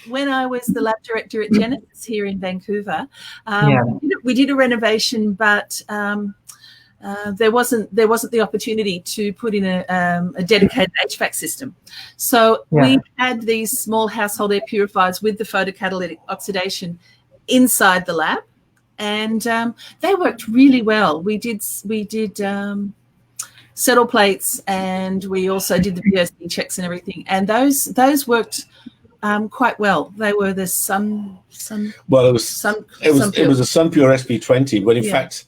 when I was the lab director at Genesis here in Vancouver, we did a renovation, but there wasn't the opportunity to put in a dedicated HVAC system. So we had these small household air purifiers with the photocatalytic oxidation inside the lab, and they worked really well. We did settle plates, and we also did the VOC checks and everything, and those worked quite well. They were the Sun. Well, it was a SunPure SP20, but in fact,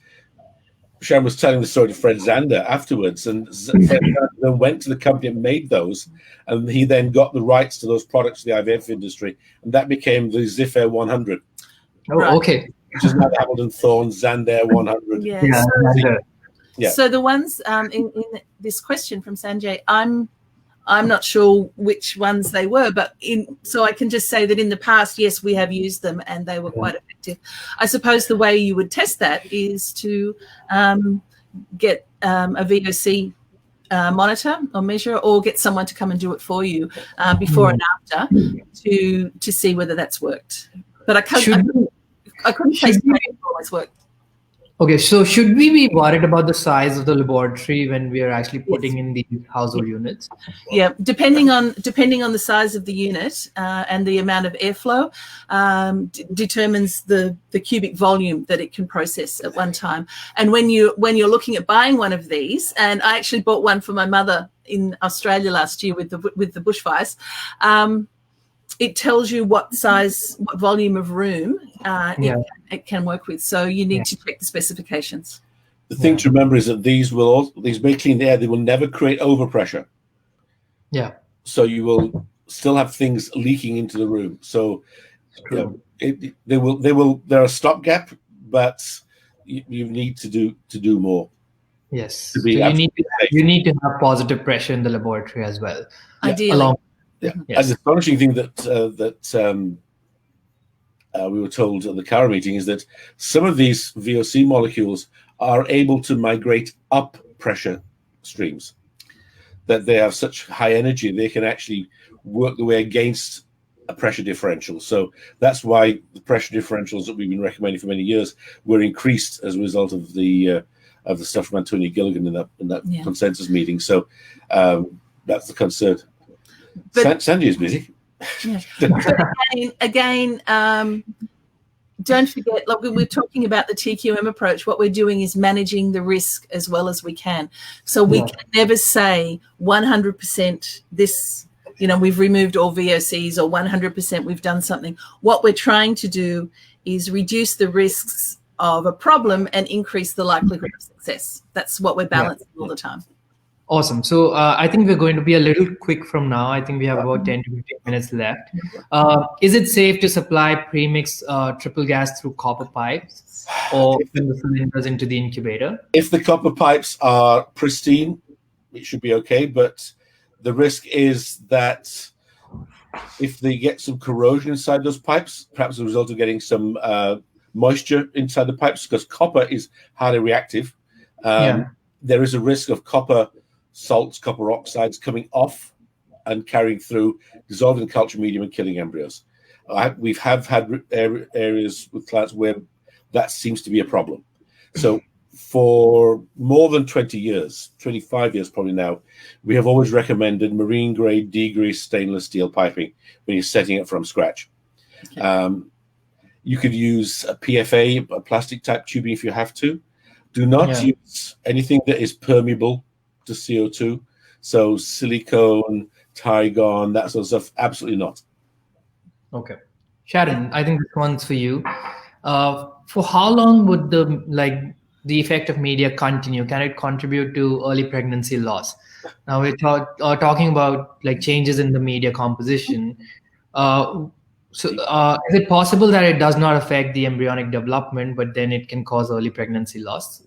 Sharon was telling the story to Fred Zander afterwards, and Fred Zander went to the company and made those, and he then got the rights to those products to the IVF industry, and that became the Ziphair 100. Oh, okay. Which is now the Hamilton Thorne Zander 100. So the ones in this question from Sanjay, I'm not sure which ones they were, but so I can just say that in the past, yes, we have used them and they were quite effective. I suppose the way you would test that is to get a VOC monitor or measure, or get someone to come and do it for you before and after to see whether that's worked. But I couldn't say it always worked. Okay, so should we be worried about the size of the laboratory when we are actually putting in these household units? Yeah, depending on the size of the unit and the amount of airflow determines the cubic volume that it can process at one time. And when you're looking at buying one of these, and I actually bought one for my mother in Australia last year with the bushfires. It tells you what volume of room it can work with. So you need to check the specifications. The thing to remember is that these may clean the air. They will never create overpressure. Yeah. So you will still have things leaking into the room. So they will. They're a stopgap, but you need to do more. Yes. So you need to have positive pressure in the laboratory as well. Ideally. Yes. An astonishing thing that we were told at the CARA meeting is that some of these VOC molecules are able to migrate up pressure streams, that they have such high energy they can actually work their way against a pressure differential. So that's why the pressure differentials that we've been recommending for many years were increased as a result of the stuff from Antonia Gilligan in that consensus meeting. So that's the concern. Sanjay is busy. Yeah. But again, don't forget, like when we're talking about the TQM approach, what we're doing is managing the risk as well as we can. So we can never say 100% this, we've removed all VOCs, or 100% we've done something. What we're trying to do is reduce the risks of a problem and increase the likelihood of success. That's what we're balancing all the time. Awesome. So I think we're going to be a little quick from now. I think we have about 10 to 15 minutes left. Is it safe to supply premix triple gas through copper pipes or the cylinders into the incubator? If the copper pipes are pristine, it should be okay. But the risk is that if they get some corrosion inside those pipes, perhaps as a result of getting some moisture inside the pipes, because copper is highly reactive, there is a risk of copper salts, copper oxides coming off and carrying through, dissolving the culture medium and killing embryos. We've had areas with clients where that seems to be a problem. So for more than 20 years, 25 years probably now, we have always recommended marine grade degreased stainless steel piping when you're setting it from scratch. Okay. You could use a PFA, a plastic type tubing if you have to. Do not use anything that is permeable to CO2. So silicone, Tygon, that sort of stuff, absolutely not. Okay. Sharon, I think this one's for you. For how long would the effect of media continue? Can it contribute to early pregnancy loss? Now we're talking about changes in the media composition. Is it possible that it does not affect the embryonic development, but then it can cause early pregnancy loss?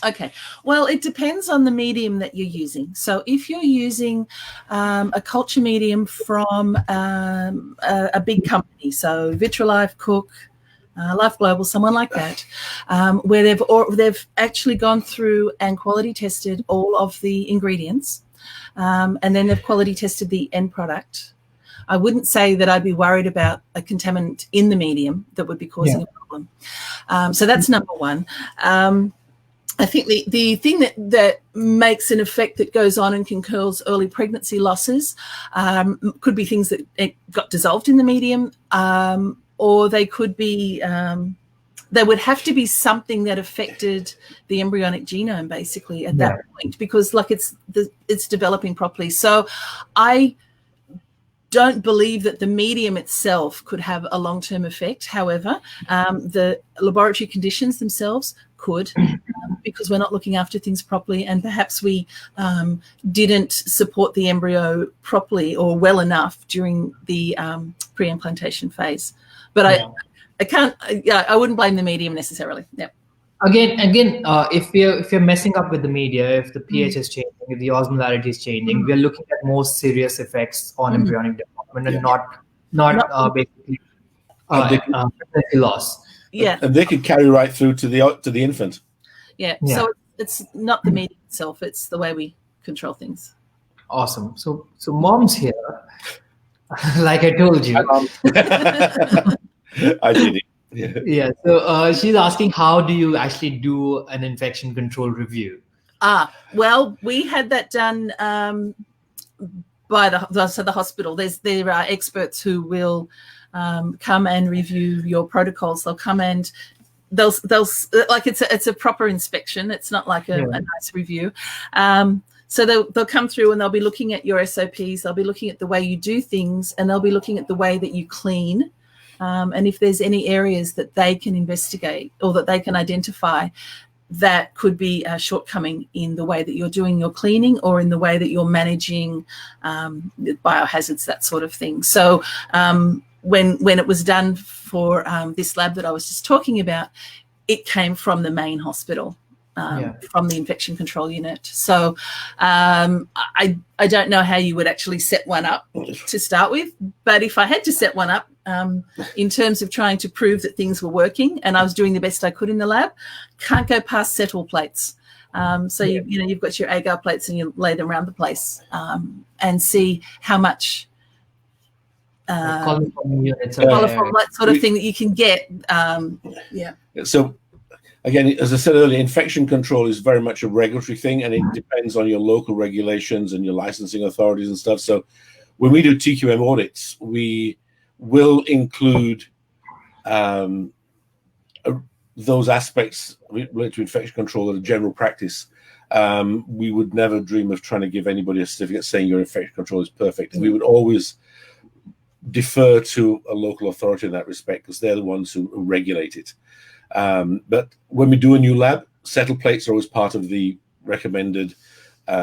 Okay. Well, it depends on the medium that you're using. So if you're using a culture medium from a big company, so Vitrolife, Cook, Life Global, someone like that, where they've actually gone through and quality tested all of the ingredients, and then they've quality tested the end product, I wouldn't say that I'd be worried about a contaminant in the medium that would be causing a problem. So that's number one. I think the thing that makes an effect that goes on and can cause early pregnancy losses could be things that got dissolved in the medium, or they could be, they would have to be something that affected the embryonic genome basically at that point, because it's developing properly. So I don't believe that the medium itself could have a long-term effect. However, the laboratory conditions themselves could, because we're not looking after things properly, and perhaps we didn't support the embryo properly or well enough during the pre-implantation phase. But I wouldn't blame the medium necessarily. Yeah. Again, if you're messing up with the media, if the pH is changing, if the osmolarity is changing, we are looking at more serious effects on embryonic development and not basically pregnancy loss. Yeah, and they can carry right through to the infant. Yeah. So it's not the medium itself; it's the way we control things. Awesome. So Mom's here, like I told you. I did it. Yeah. So she's asking, how do you actually do an infection control review? Well, we had that done by the hospital. There are experts who will come and review your protocols. They'll come and they'll it's a proper inspection. It's not like a nice review. So they'll come through and they'll be looking at your SOPs. They'll be looking at the way you do things, and they'll be looking at the way that you clean. And if there's any areas that they can investigate or that they can identify that could be a shortcoming in the way that you're doing your cleaning or in the way that you're managing biohazards, that sort of thing. So when it was done for this lab that I was just talking about, it came from the main hospital, from the infection control unit. So I don't know how you would actually set one up to start with, but if I had to set one up, in terms of trying to prove that things were working and I was doing the best I could in the lab, can't go past settle plates. So you've got your agar plates and you lay them around the place and see how much coliform, that sort of thing that you can get. So again, as I said earlier, infection control is very much a regulatory thing, and it depends on your local regulations and your licensing authorities and stuff. So when we do TQM audits, we will include those aspects related to infection control that are general practice, we would never dream of trying to give anybody a certificate saying your infection control is perfect. We would always defer to a local authority in that respect because they're the ones who regulate it. But when we do a new lab, settle plates are always part of the recommended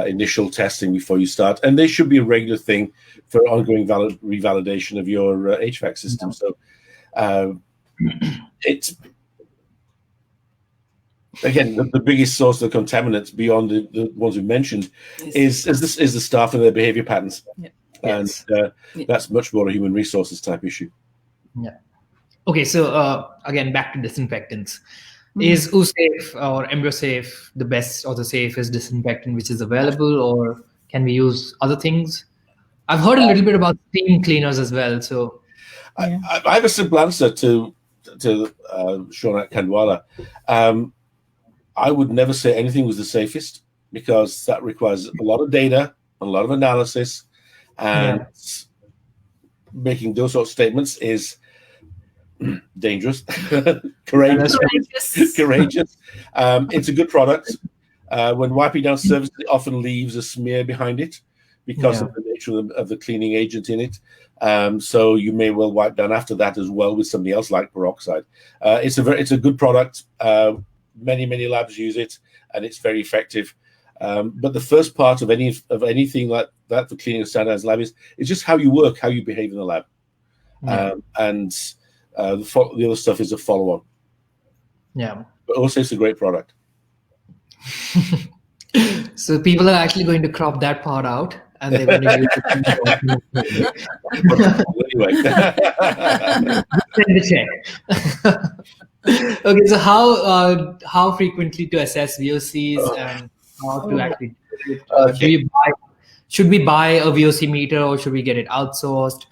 initial testing before you start, and they should be a regular thing for ongoing revalidation of your HVAC system. So it's again the biggest source of the contaminants beyond the ones we mentioned is the staff and their behavior patterns. Yep. And that's much more a human resources type issue. Yeah. Okay, so again, back to disinfectants. Is OOSafe or EmbryoSafe the best or the safest disinfectant which is available, or can we use other things? I've heard a little bit about steam cleaners as well. So I have a simple answer to Shaunak Khandwala. I would never say anything was the safest because that requires a lot of data, a lot of analysis, and making those sort of statements is dangerous, courageous. It's a good product. When wiping down surfaces, it often leaves a smear behind it because of the nature of the cleaning agent in it. So you may well wipe down after that as well with something else like peroxide. It's a good product. Many labs use it, and it's very effective. But the first part of anything like that for cleaning a standardized lab is just how you work, how you behave in the lab, and the other stuff is a follow-on. Yeah, but also it's a great product. So people are actually going to crop that part out, and they're going to use it. Anyway, send the check. Okay, so how frequently to assess VOCs and how to actually do it? Should we buy a VOC meter or should we get it outsourced?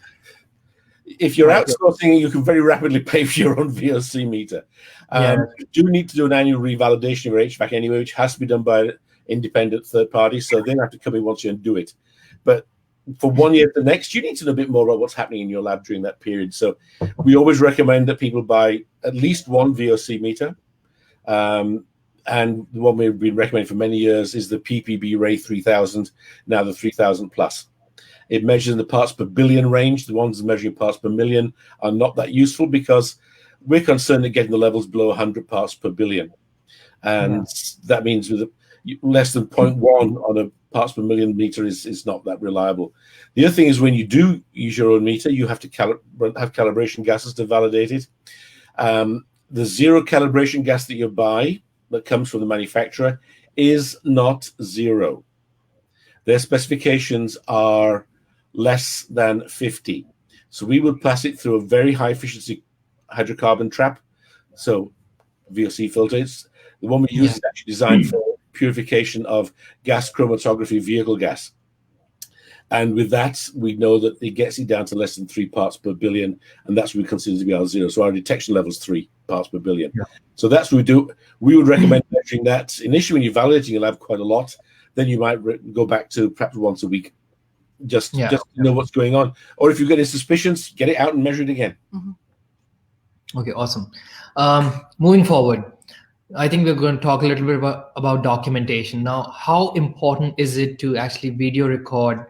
If you're outsourcing, you can very rapidly pay for your own VOC meter. You do need to do an annual revalidation of your HVAC anyway, which has to be done by an independent third party. So they have to come in once you and do it. But for 1 year to the next, you need to know a bit more about what's happening in your lab during that period. So we always recommend that people buy at least one VOC meter. And the one we've been recommending for many years is the PPB Ray 3000, now the 3000 Plus. It measures in the parts per billion range. The ones measuring parts per million are not that useful because we're concerned at getting the levels below 100 parts per billion. And that means with less than 0.1 on a parts per million meter is not that reliable. The other thing is when you do use your own meter, you have to have calibration gases to validate it. The zero calibration gas that you buy that comes from the manufacturer is not zero. Their specifications are less than 50. So we would pass it through a very high efficiency hydrocarbon trap. So VOC filters. The one we use is actually designed for purification of gas chromatography vehicle gas. And with that, we know that it gets it down to less than 3 parts per billion, and that's what we consider to be our zero. So our detection level is 3 parts per billion. So that's what we do. We would recommend measuring that initially when you're validating your lab quite a lot. Then you might go back to perhaps once a week, just to know what's going on. Or if you get any suspicions, get it out and measure it again. Okay, awesome. Moving forward, I think we're going to talk a little bit about documentation. Now, how important is it to actually video record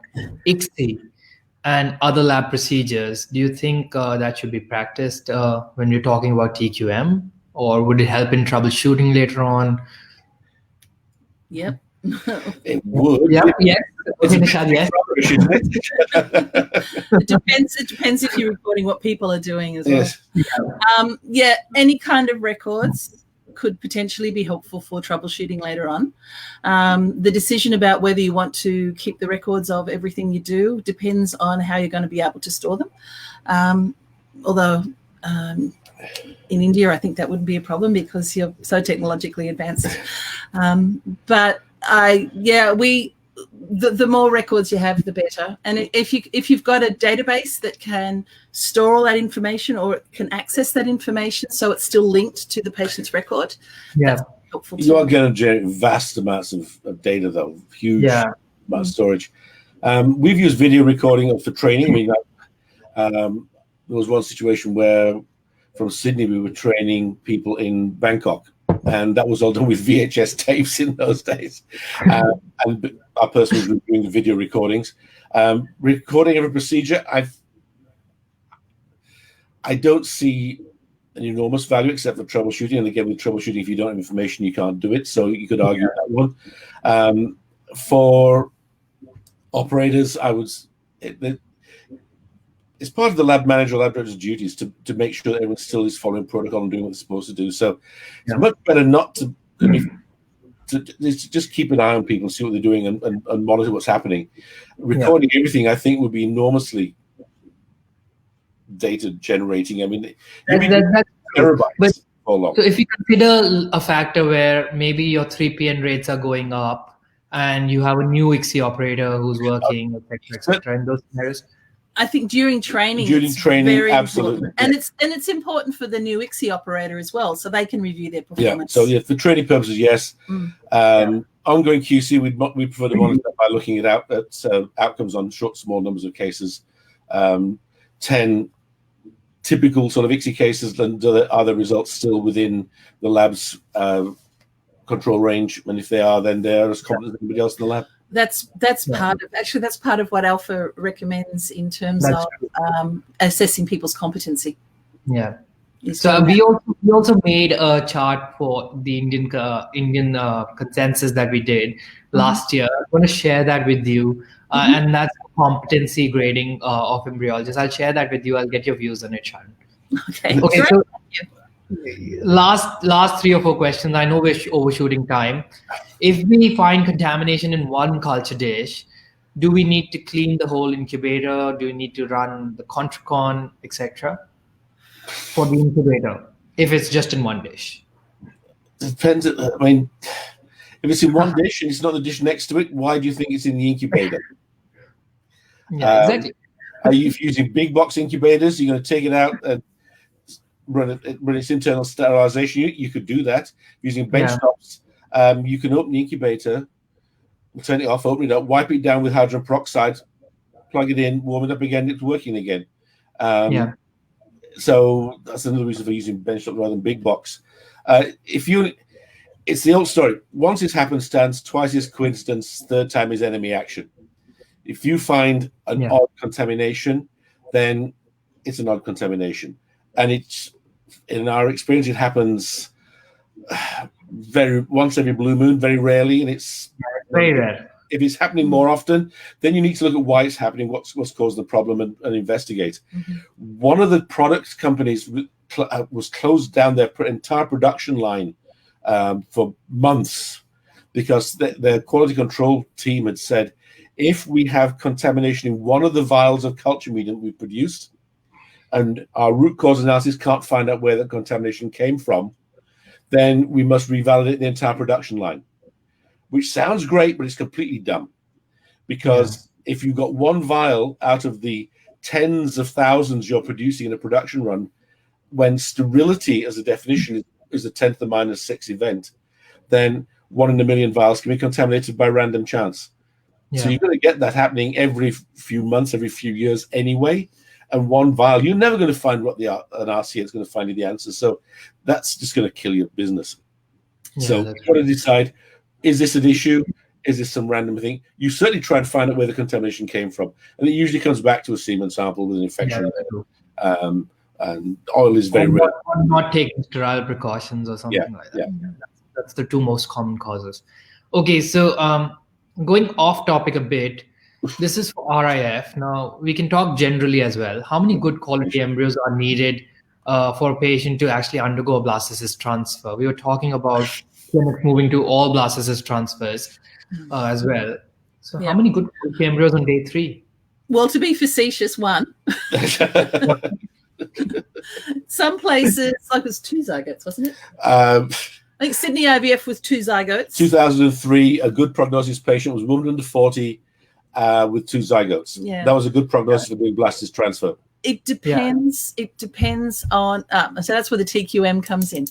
ICSI and other lab procedures? Do you think that should be practiced when you're talking about TQM, or would it help in troubleshooting later on? Yep. It would. Yes. It depends if you're recording what people are doing as well. Any kind of records could potentially be helpful for troubleshooting later on. The decision about whether you want to keep the records of everything you do depends on how you're going to be able to store them. Although in India, I think that wouldn't be a problem because you're so technologically advanced. But the more records you have, the better. And if you've got a database that can store all that information or can access that information, so it's still linked to the patient's record, that's helpful. You are going to generate vast amounts of data, though, huge amount of storage. We've used video recording for training. There was one situation where from Sydney, we were training people in Bangkok. And that was all done with VHS tapes in those days. And our person was reviewing the video recordings. Recording every procedure, I don't see an enormous value except for troubleshooting. And again, with troubleshooting, if you don't have information, you can't do it. So you could argue that one. For operators, it's part of the lab manager, lab director's duties to make sure that everyone still is following protocol and doing what they're supposed to do. So it's much better not to just keep an eye on people, see what they're doing, and monitor what's happening. Recording everything, I think, would be enormously data generating. I mean, that's terabytes for long. So if you consider a factor where maybe your 3PN rates are going up and you have a new ICSI operator who's working, et cetera, in those scenarios, I think during training, very absolutely, important. And it's important for the new ICSI operator as well, so they can review their performance. So for training purposes, yes. Ongoing QC, we prefer to monitor that by looking at outcomes on small numbers of cases. 10 typical sort of ICSI cases, and are the results still within the lab's control range? And if they are, then they're as competent as anybody else in the lab. That's part of what Alpha recommends in terms of assessing people's competency. Yeah. So we also made a chart for the Indian consensus that we did last year. I'm going to share that with you, and that's competency grading of embryologists. I'll share that with you. I'll get your views on it, Sharon. Okay. So last 3 or 4 questions. I know we're overshooting time. If we find contamination in one culture dish, do we need to clean the whole incubator? Do we need to run the Contricon, etc., for the incubator if it's just in one dish? It depends. I mean, if it's in one dish and it's not the dish next to it, why do you think it's in the incubator? Yeah, exactly. Are you using big box incubators? You're going to take it out and run its internal sterilization. You could do that using bench tops. You can open the incubator, turn it off, open it up, wipe it down with hydrogen peroxide, plug it in, warm it up again, it's working again. So that's another reason for using bench top rather than big box. It's the old story. Once it's happenstance, twice is coincidence, third time is enemy action. If you find an odd contamination, then it's an odd contamination. And it's, in our experience, it happens once every blue moon, very rarely, and it's very rare. If it's happening more often, then you need to look at why it's happening, what's caused the problem, and investigate. One of the product companies was closed down their entire production line for months because their quality control team had said, if we have contamination in one of the vials of culture medium we produced, and our root cause analysis can't find out where that contamination came from, then we must revalidate the entire production line, which sounds great, but it's completely dumb. Because if you've got one vial out of the tens of thousands you're producing in a production run, when sterility as a definition is a 10 to the minus 6 event, then 1 in a million vials can be contaminated by random chance. So you're going to get that happening every few months, every few years anyway. And one vial, you're never going to find what an RCA is going to find you the answer. So that's just going to kill your business. So you've got to decide, is this an issue? Is this some random thing? You certainly try and find out where the contamination came from. And it usually comes back to a semen sample with an infection. And oil is very rare. Not taking sterile precautions or something like that. That's the 2 most common causes. Okay, so going off topic a bit, this is for RIF. Now, we can talk generally as well. How many good quality embryos are needed for a patient to actually undergo a blastocyst transfer? We were talking about clinics moving to all blastocyst transfers as well. So how many good quality embryos on day 3? Well, to be facetious, 1. Some places, like it was 2 zygotes, wasn't it? I think Sydney IVF was 2 zygotes. 2003, a good prognosis patient was a woman under 40 with 2 zygotes. That was a good prognosis for doing blastocyst transfer. It depends. It depends on. So that's where the TQM comes in.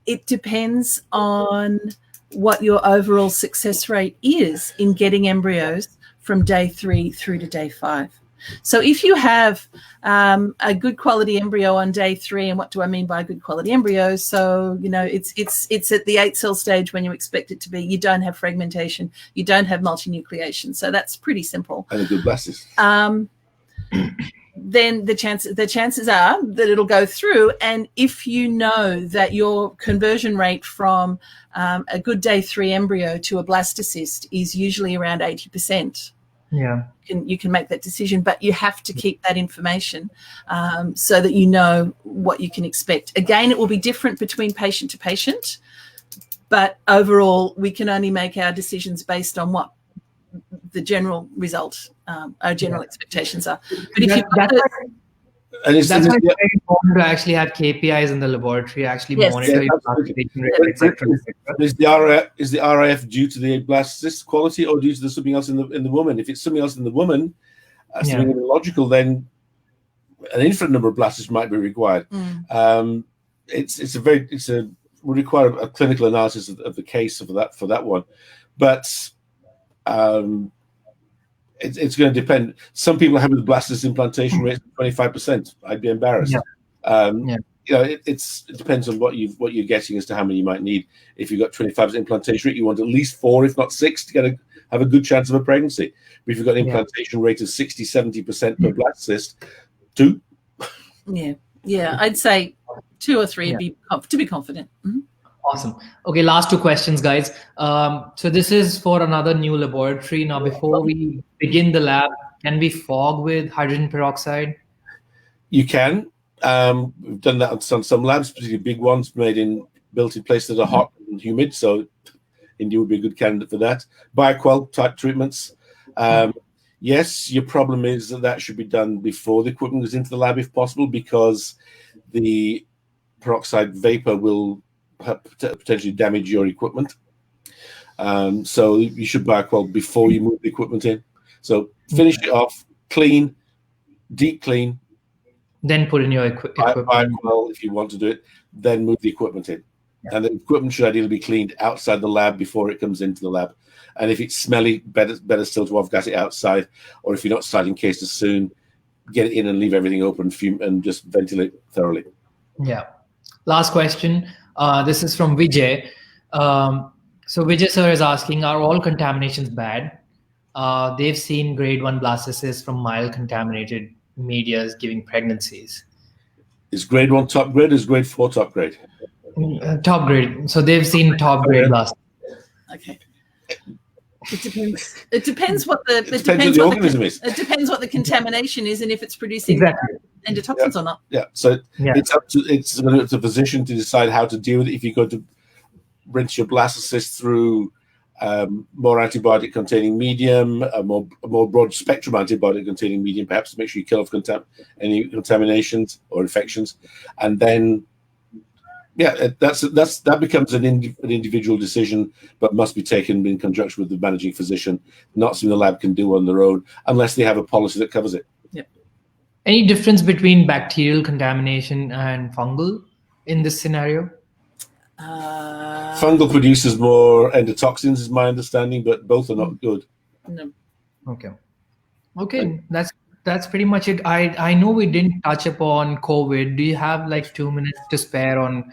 It depends on what your overall success rate is in getting embryos from day 3 through to day 5. So if you have a good quality embryo on day 3, and what do I mean by a good quality embryo? So, it's at the 8-cell stage when you expect it to be. You don't have fragmentation. You don't have multinucleation. So that's pretty simple. And a good blastocyst. Then the chances are that it'll go through. And if you know that your conversion rate from a good day 3 embryo to a blastocyst is usually around 80%, you can make that decision, but you have to keep that information so that you know what you can expect. Again, it will be different between patient to patient, but overall, we can only make our decisions based on what the general result, our general expectations are. But if that's why it's very important to actually have KPIs in the laboratory, actually monitor your plasticity rate, etc. Is the RIF due to the blastocyst quality or due to something else in the woman? If it's something else in the woman, something immunological, then an infinite number of blastocysts might be required. Would require a clinical analysis of the case for that one, but it's going to depend. Some people have the blastocyst implantation rate of 25%. I'd be embarrassed. It depends on what you're getting as to how many you might need. If you've got 25% implantation rate, you want at least 4, if not 6, to have a good chance of a pregnancy. But if you've got an implantation rate of 60-70% per blastocyst, 2. I'd say 2 or 3 to be confident. Awesome. Okay, last 2 questions, guys. So this is for another new laboratory. Now, before we begin the lab, can we fog with hydrogen peroxide? You can. We've done that on some labs, particularly big ones built in places that are hot and humid. So India would be a good candidate for that. Bioquell type treatments. Yes, your problem is that should be done before the equipment goes into the lab if possible, because the peroxide vapor will potentially damage your equipment. So you should bioquell before you move the equipment in. So finish it off, clean, deep clean. Then put in your equipment. Bioquell if you want to do it, then move the equipment in. And the equipment should ideally be cleaned outside the lab before it comes into the lab. And if it's smelly, better still to off-gas it outside. Or if you're not starting cases soon, get it in and leave everything open, and just ventilate thoroughly. Yeah. Last question. This is from Vijay. So Vijay sir is asking, are all contaminations bad? They've seen grade 1 blastocysts from mild contaminated medias giving pregnancies. Is grade 1 top grade or is grade 4 top grade? Top grade. So they've seen top grade blastocysts. Okay. It depends what the organism is. It depends what the contamination is and if it's producing endotoxins or not. So it's up to the physician to decide how to deal with it. If you're going to rinse your blastocyst through more antibiotic containing medium, a more broad spectrum antibiotic containing medium, perhaps to make sure you kill off any contaminations or infections, and then that becomes an individual decision, but must be taken in conjunction with the managing physician. Not something the lab can do on their own unless they have a policy that covers it. Any difference between bacterial contamination and fungal in this scenario? Fungal produces more endotoxins, is my understanding, but both are not good. No. Okay, that's pretty much it. I know we didn't touch upon COVID. Do you have like 2 minutes to spare on?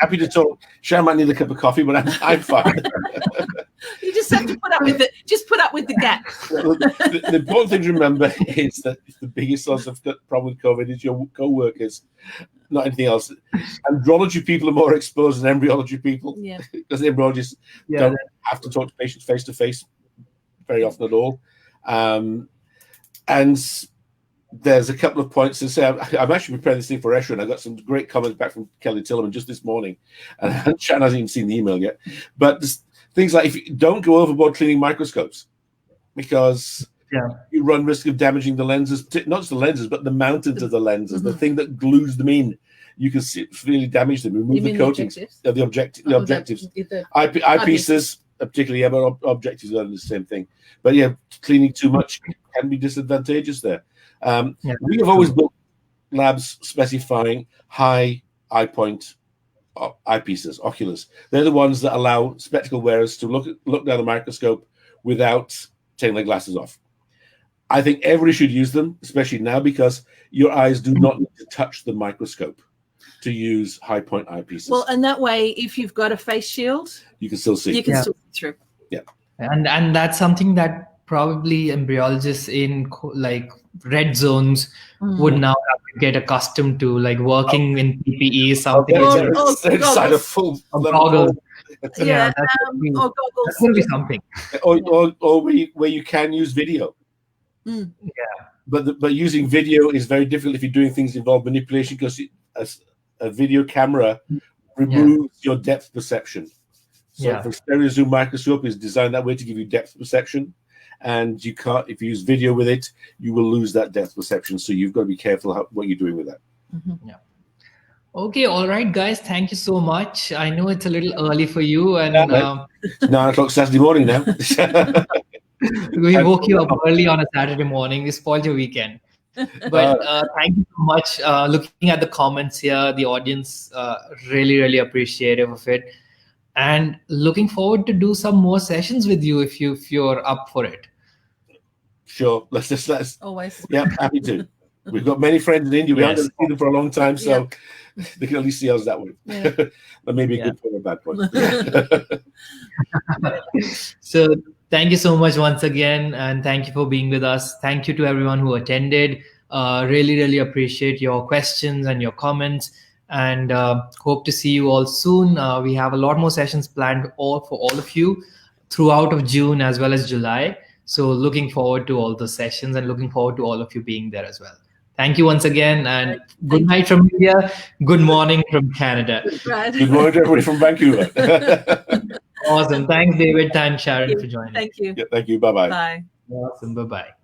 Happy to talk. Sharon might need a cup of coffee, but I'm fine. You just have to put up with it. Just put up with the gap. The important thing to remember is that the biggest source of problem with COVID is your co-workers, not anything else. Andrology people are more exposed than embryology people, because the embryologists don't have to talk to patients face to face very often at all. And there's a couple of points to say. I'm actually preparing this thing for Escher, and I got some great comments back from Kelly Tillerman just this morning, and Sharon hasn't even seen the email yet. But things like, if you don't go overboard cleaning microscopes, because you run risk of damaging the lenses, not just the lenses, but the mountains of the lenses, the thing that glues them in. You can really damage them. Remove the coatings. The objectives. Eyepieces, particularly, but objectives are the same thing. But cleaning too much can be disadvantageous there. We have always built labs specifying high eye point eyepieces, oculars. They're the ones that allow spectacle wearers to look down the microscope without taking their glasses off. I think everybody should use them, especially now, because your eyes do not need to touch the microscope to use high point eyepieces. Well, and that way, if you've got a face shield, you can still see. You can still see through. Yeah. And that's something that probably embryologists in like red zones would now have to get accustomed to, like working in PPE, something. Inside a full goggles. Yeah, or goggles. That's going to be something. Or where you can use video. Yeah. But using video is very difficult if you're doing things that involve manipulation, because a video camera removes your depth perception. So the stereo zoom microscope is designed that way to give you depth perception, and you can't, if you use video with it, you will lose that depth perception. So you've got to be careful what you're doing with that. Yeah. Okay, all right, guys. Thank you so much. I know it's a little early for you, and 9 o'clock Saturday morning now. We woke you up early on a Saturday morning. We spoiled your weekend. But thank you so much. Looking at the comments here, the audience really, really appreciative of it, and looking forward to do some more sessions with you if you're up for it. Sure, let's always. Yeah, happy to. We've got many friends in India. We haven't seen them for a long time, so they can at least see us that way. Yeah. That may be a good point or a bad point. So thank you so much once again, and thank you for being with us. Thank you to everyone who attended. Really, really appreciate your questions and your comments, and hope to see you all soon. We have a lot more sessions planned for all of you throughout of June as well as July. So looking forward to all the sessions and looking forward to all of you being there as well. Thank you once again, and good night from India. Good morning from Canada. Right. Good morning to everybody from Vancouver. Awesome. Thanks, David and Sharon, for joining. Thank you. Yeah, thank you. Bye-bye. Bye. Awesome. Bye-bye.